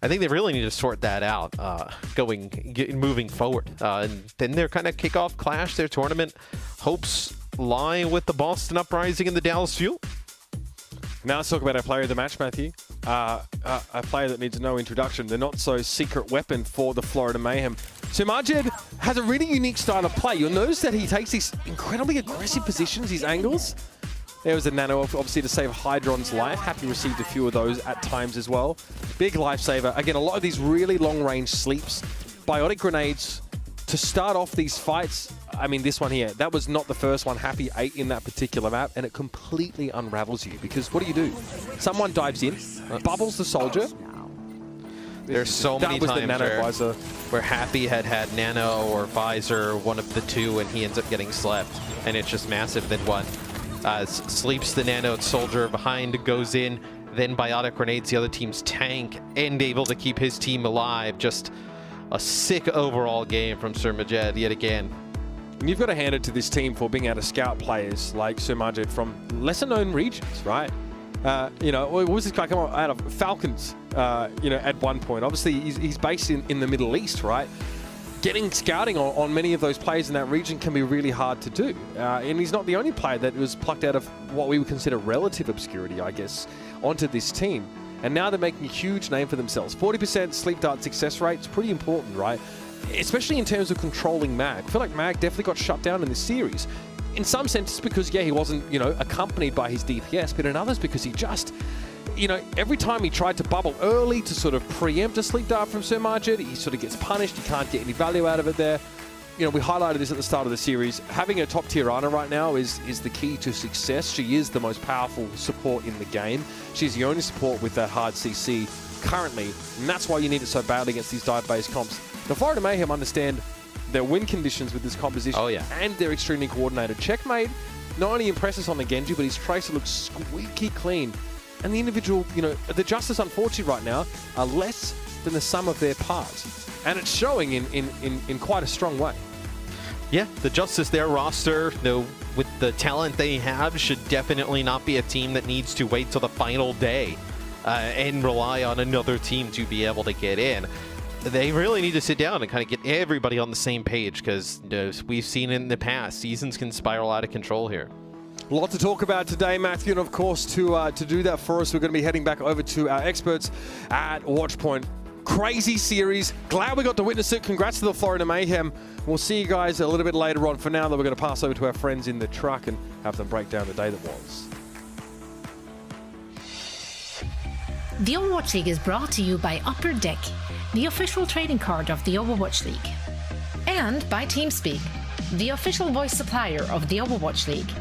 I think they really need to sort that out moving forward. And then their kind of kickoff clash, their tournament hopes lie with the Boston Uprising and the Dallas Fuel. Now let's talk about our player of the match, Matthew. a player that needs no introduction, the not-so-secret weapon for the Florida Mayhem. So Majid has a really unique style of play. You'll notice that he takes these incredibly aggressive positions, these angles. There was a nano, obviously, to save Hydron's life. Happy received a few of those at times as well. Big lifesaver. Again, a lot of these really long-range sleeps. Biotic grenades to start off these fights. I mean, this one here, that was not the first one Happy ate in that particular map, and it completely unravels you. Because what do? Someone dives in, bubbles the soldier. There's so many times where Happy had Nano or Visor, one of the two, and he ends up getting slept. And it's just massive. Then one sleeps the Nano soldier behind, goes in, then Biotic grenades the other team's tank, and able to keep his team alive. Just a sick overall game from Sir Majid yet again. And you've got to hand it to this team for being able to scout players like Sir Majid from lesser-known regions, right? You know, what was this guy come out of Falcons, you know, at one point. Obviously, he's based in the Middle East, right? Getting scouting on many of those players in that region can be really hard to do. And he's not the only player that was plucked out of what we would consider relative obscurity, I guess, onto this team. And now they're making a huge name for themselves. 40% sleep dart success rate is pretty important, right? Especially in terms of controlling Mag. I feel like Mag definitely got shut down in this series. In some senses because, yeah, he wasn't, you know, accompanied by his DPS, but in others because he just, you know, every time he tried to bubble early to sort of preempt a sleep dart from Sir Majid, he sort of gets punished. He can't get any value out of it there. You know, we highlighted this at the start of the series. Having a top-tier Ana right now is the key to success. She is the most powerful support in the game. She's the only support with that hard CC currently, and that's why you need it so badly against these dive-based comps. The Florida Mayhem understand their win conditions with this composition, and they're extremely coordinated. Checkmate not only impresses on the Genji, but his Tracer looks squeaky clean. And the individual, you know, the Justice, unfortunately, right now, are less than the sum of their parts. And it's showing in quite a strong way. Yeah, the Justice, their roster, though, with the talent they have, should definitely not be a team that needs to wait till the final day and rely on another team to be able to get in. They really need to sit down and kind of get everybody on the same page because we've seen in the past, seasons can spiral out of control here. A lot to talk about today, Matthew, and of course, to do that for us, we're going to be heading back over to our experts at Watchpoint. Crazy series. Glad we got to witness it. Congrats to the Florida Mayhem. We'll see you guys a little bit later on. For now, though, we're going to pass over to our friends in the truck and have them break down the day that was. The Overwatch League is brought to you by Upper Deck, the official trading card of the Overwatch League. And by TeamSpeak, the official voice supplier of the Overwatch League.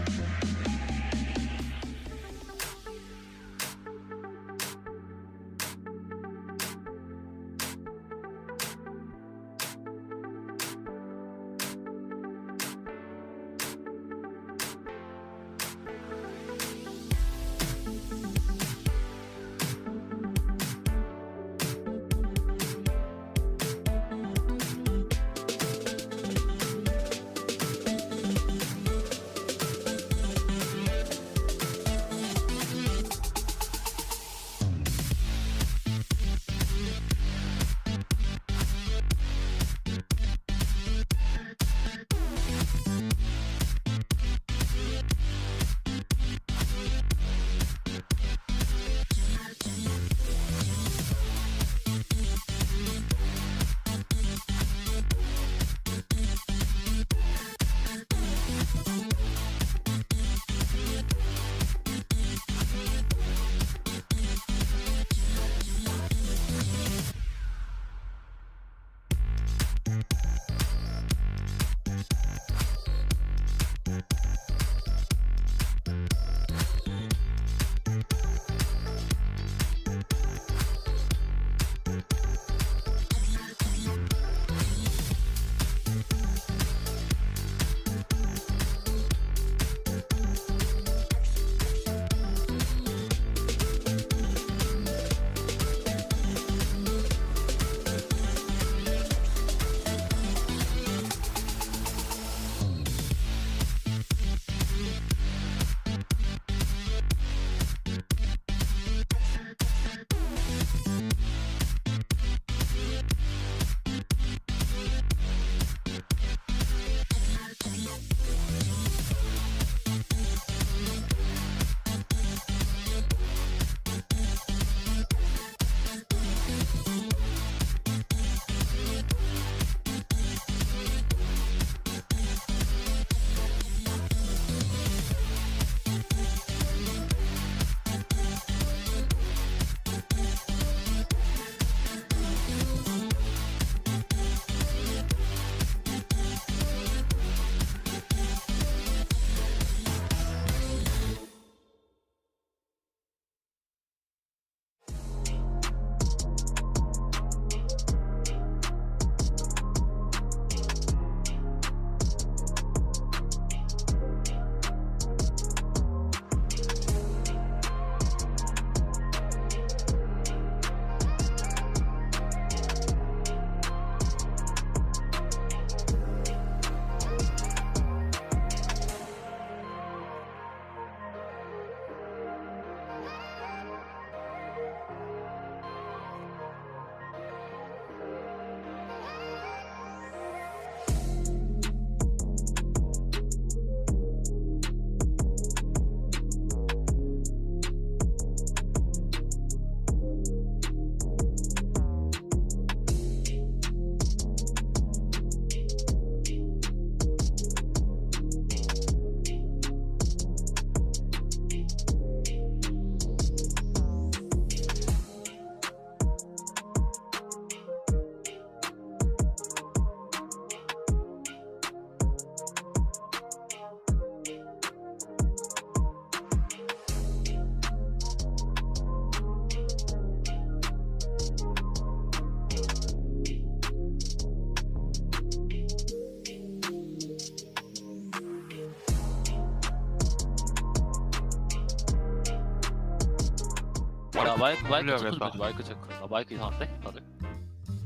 야 마이크 체크 좀 올려야겠다. 해줘. 마이크 체크. 나 마이크 이상한데? 다들?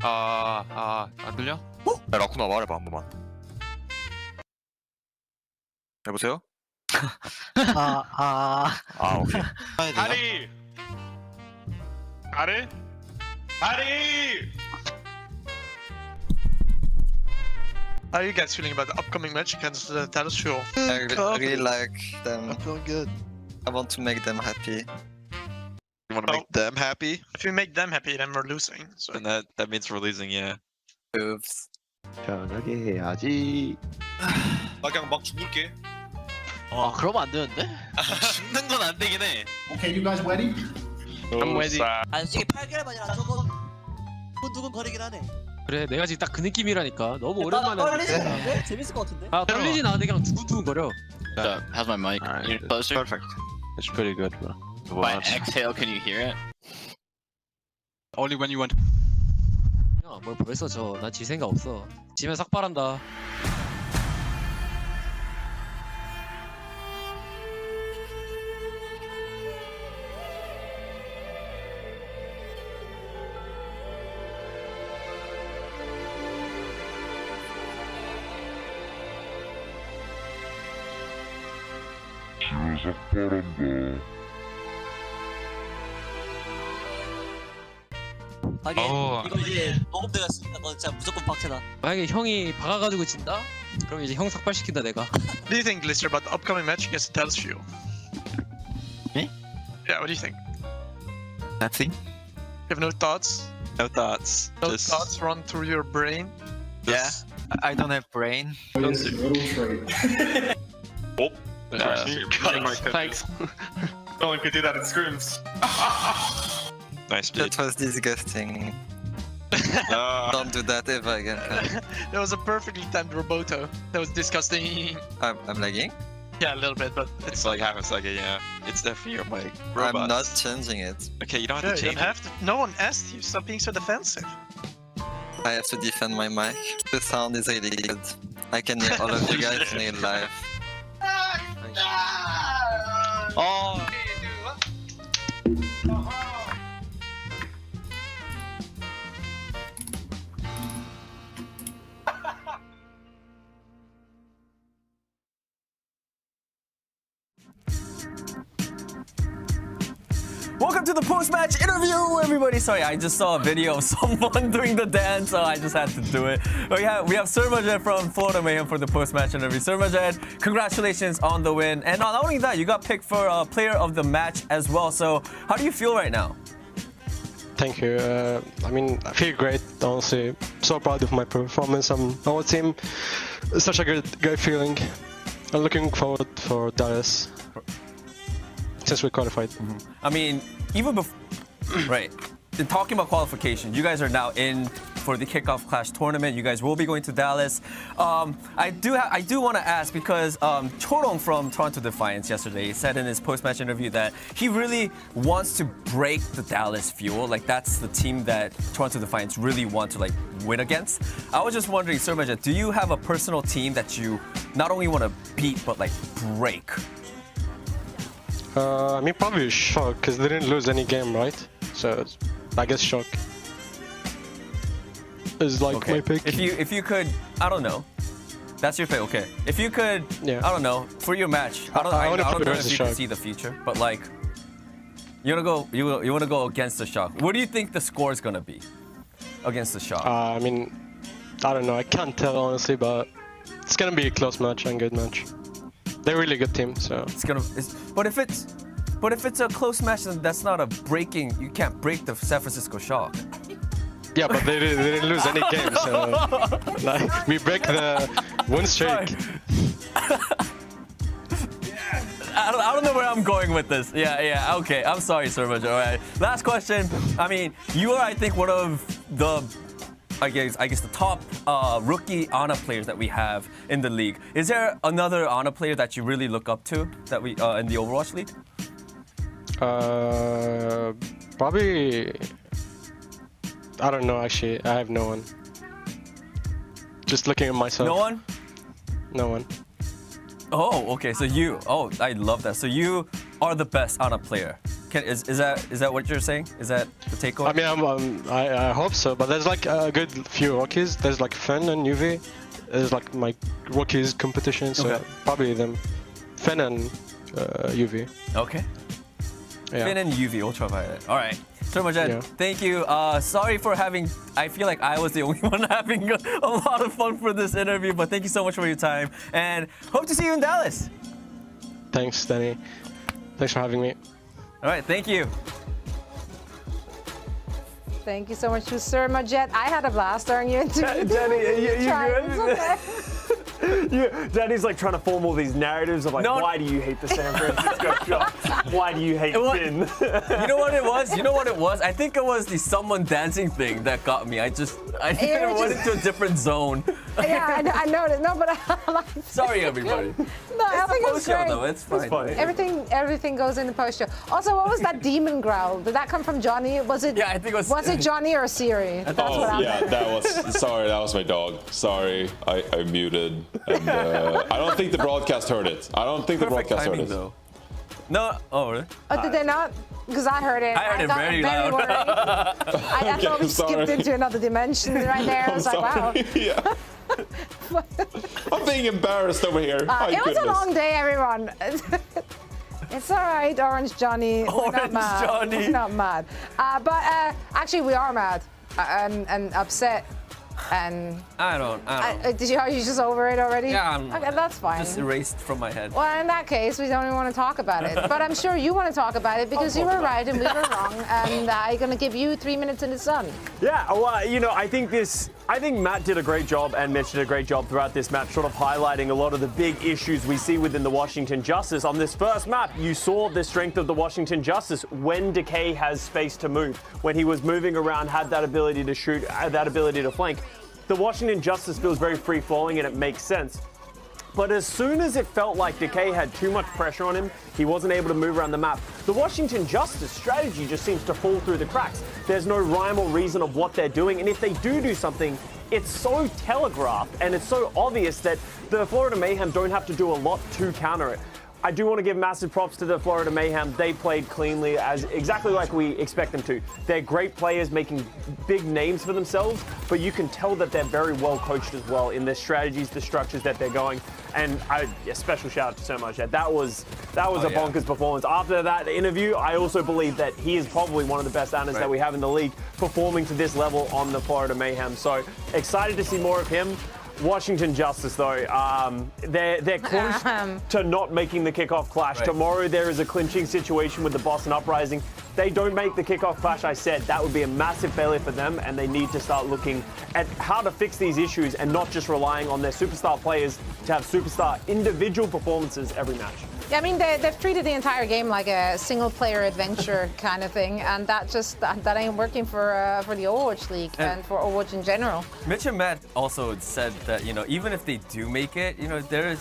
안 들려? 야, 라쿠나 말해봐 한 번만. 여보세요? 오케이. 다리! 다리? 다리! How are you guys feeling about the upcoming match against Dallas Fuel? I really like them. I'm feeling good. I want to make them happy. You want to make them happy? If we make them happy, then we're losing. So Then that means we're losing, yeah. Oops. 편하게 해야지. 나 그냥 막 죽을게. 그러면 안 되는데? 죽는 건 안 되긴 해. Okay, you guys ready? I'm ready. 아 솔직히 8개월만이라 조금 두근두근거리긴 하네. 그래 내가 지금 딱 그 느낌이라니까. 너무 나 오랜만에 떨리진 않은데? 재밌을 것 같은데? 아 떨리진 않은데 그냥 두근두근거려. How's my mic? Alright, Closer? perfect. It's pretty good, bro. By exhale, can you hear it? Only when you want. 야, 뭘 벌써 져. 난 질 생각 없어. 지면 삭발한다. 하긴 이거 이제 녹음되어 있으니까 너 진짜 무조건 박태다. 만약에 형이 박아가지고 진다? 그럼 이제 형 삭발시킨다 내가. what do you think, Lister, about the upcoming match against Dallas Fuel? Me? Yeah, what do you think? Nothing. You have no thoughts? No thoughts. No Just thoughts run through your brain? Yeah. I don't have brain. Thanks. Only could do that in scrims. Nice That was disgusting. Don't do that ever again. That was a perfectly timed Roboto. That was disgusting. I'm lagging. Yeah, a little bit, but It's like half a second, yeah. It's definitely your mic. Robots. I'm not changing it. Okay, you don't Yeah, have to you change don't have to. No one asked you. Stop being so defensive. I have to defend my mic. The sound is really good. I can hear all of you guys in real life. Oh. Welcome to the post-match interview, everybody. Sorry, I just saw a video of someone doing the dance, so I just had to do it. We have Surmajed from Florida Mayhem for the post-match interview. Surmajed, congratulations on the win. And not only that, you got picked for player of the match as well. So how do you feel right now? Thank you. I mean, I feel great, honestly. So proud of my performance on our team. It's such a great feeling. I'm looking forward for Dallas since we qualified. I mean, even before, right, talking about qualification, you guys are now in for the Kickoff Clash tournament. You guys will be going to Dallas. I do want to ask because Chorong from Toronto Defiance yesterday said in his post-match interview that he really wants to break the Dallas Fuel. Like that's the team that Toronto Defiance really want to like win against. I was just wondering, Surmajed, do you have a personal team that you not only want to beat but like break? I mean, probably Shock, because they didn't lose any game, right? So, I guess Shock is like my pick. If you could, I don't know. That's your pick, okay. If you could, Yeah. I don't know, for your match, I don't know if you can see the future, but like, you wanna go against the Shock. What do you think the score is gonna be against the Shock? I mean, I don't know. I can't tell honestly, but it's gonna be a close match and good match. They're a really good team, so But if it's a close match, then that's not a breaking. You can't break the San Francisco Shock. yeah. But they didn't lose any games, so like, we break the win streak. I don't know where I'm going with this. Yeah. Okay, I'm sorry, Surmajed. All right. Last question. I mean, you are, I think, one of the, I guess the top rookie Ana players that we have in the league. Is there another Ana player that you really look up to that we in the Overwatch league? Probably. I don't know. Actually, I have no one. Just looking at myself. No one? No one. Oh, okay. So you. Oh, I love that. So you are the best Ana player. Is that what you're saying? Is that the takeaway? I mean, I hope so, but there's like a good few rookies. There's like Fen and UV. There's like my rookies competition, so probably them. Fen and UV. Okay. Yeah. Fen and UV Ultraviolet. All right. Turmajed, thank you. Sorry for having. I feel like I was the only one having a lot of fun for this interview, but thank you so much for your time, and hope to see you in Dallas. Thanks, Danny. Thanks for having me. All right, thank you. Thank you so much to Sir Majet. I had a blast during your interview. Danny, you good? Danny's like trying to form all these narratives of like, why do you hate the San Francisco Shots? Why do you hate Finn? You know what it was? You know what it was? I think it was the someone dancing thing that got me. I went into a different zone. Yeah, I noticed. No, but sorry, everybody. No, I think it's great. Though. It's fine. Everything goes in the post show. Also, what was that demon growl? Did that come from Johnny? Was it? Yeah, I think it was. Was it Johnny or Siri? That was my dog. Sorry, I muted. And, I don't think the broadcast heard it. Though. No. Oh, really? Oh, did they not? Because I heard it. I heard it got very loud. worried. I thought we skipped into another dimension right there. I was like, wow. Yeah. I'm being embarrassed over here. It was a long day, everyone. It's all right, Orange Johnny. We're not mad. Johnny. We're not mad. But actually, we are mad and upset. And I don't know. Are you just over it already? Yeah, okay, that's fine. Just erased from my head. Well, in that case, we don't even want to talk about it. But I'm sure you want to talk about it because you were right and we were wrong. And I'm going to give you 3 minutes in the sun. Yeah, well, I think Matt did a great job and Mitch did a great job throughout this map, sort of highlighting a lot of the big issues we see within the Washington Justice. On this first map, you saw the strength of the Washington Justice when Decay has space to move. When he was moving around, had that ability to shoot, that ability to flank. The Washington Justice feels very free-flowing and it makes sense. But as soon as it felt like Decay had too much pressure on him, he wasn't able to move around the map. The Washington Justice strategy just seems to fall through the cracks. There's no rhyme or reason of what they're doing, and if they do something, it's so telegraphed and it's so obvious that the Florida Mayhem don't have to do a lot to counter it. I do want to give massive props to the Florida Mayhem. They played cleanly, as exactly like we expect them to. They're great players making big names for themselves, but you can tell that they're very well coached as well in their strategies, the structures that they're going. And a special shout out to Sir Majet. That was a bonkers performance. After that interview, I also believe that he is probably one of the best Annas that we have in the league, performing to this level on the Florida Mayhem. So excited to see more of him. Washington Justice, though, they're close to not making the kickoff clash. Tomorrow there is a clinching situation with the Boston Uprising. They don't make the kickoff clash, I said, that would be a massive failure for them, and they need to start looking at how to fix these issues and not just relying on their superstar players to have superstar individual performances every match. Yeah, I mean, they've treated the entire game like a single-player adventure kind of thing, and that ain't working for the Overwatch League and for Overwatch in general. Mitch and Matt also said that, even if they do make it, there is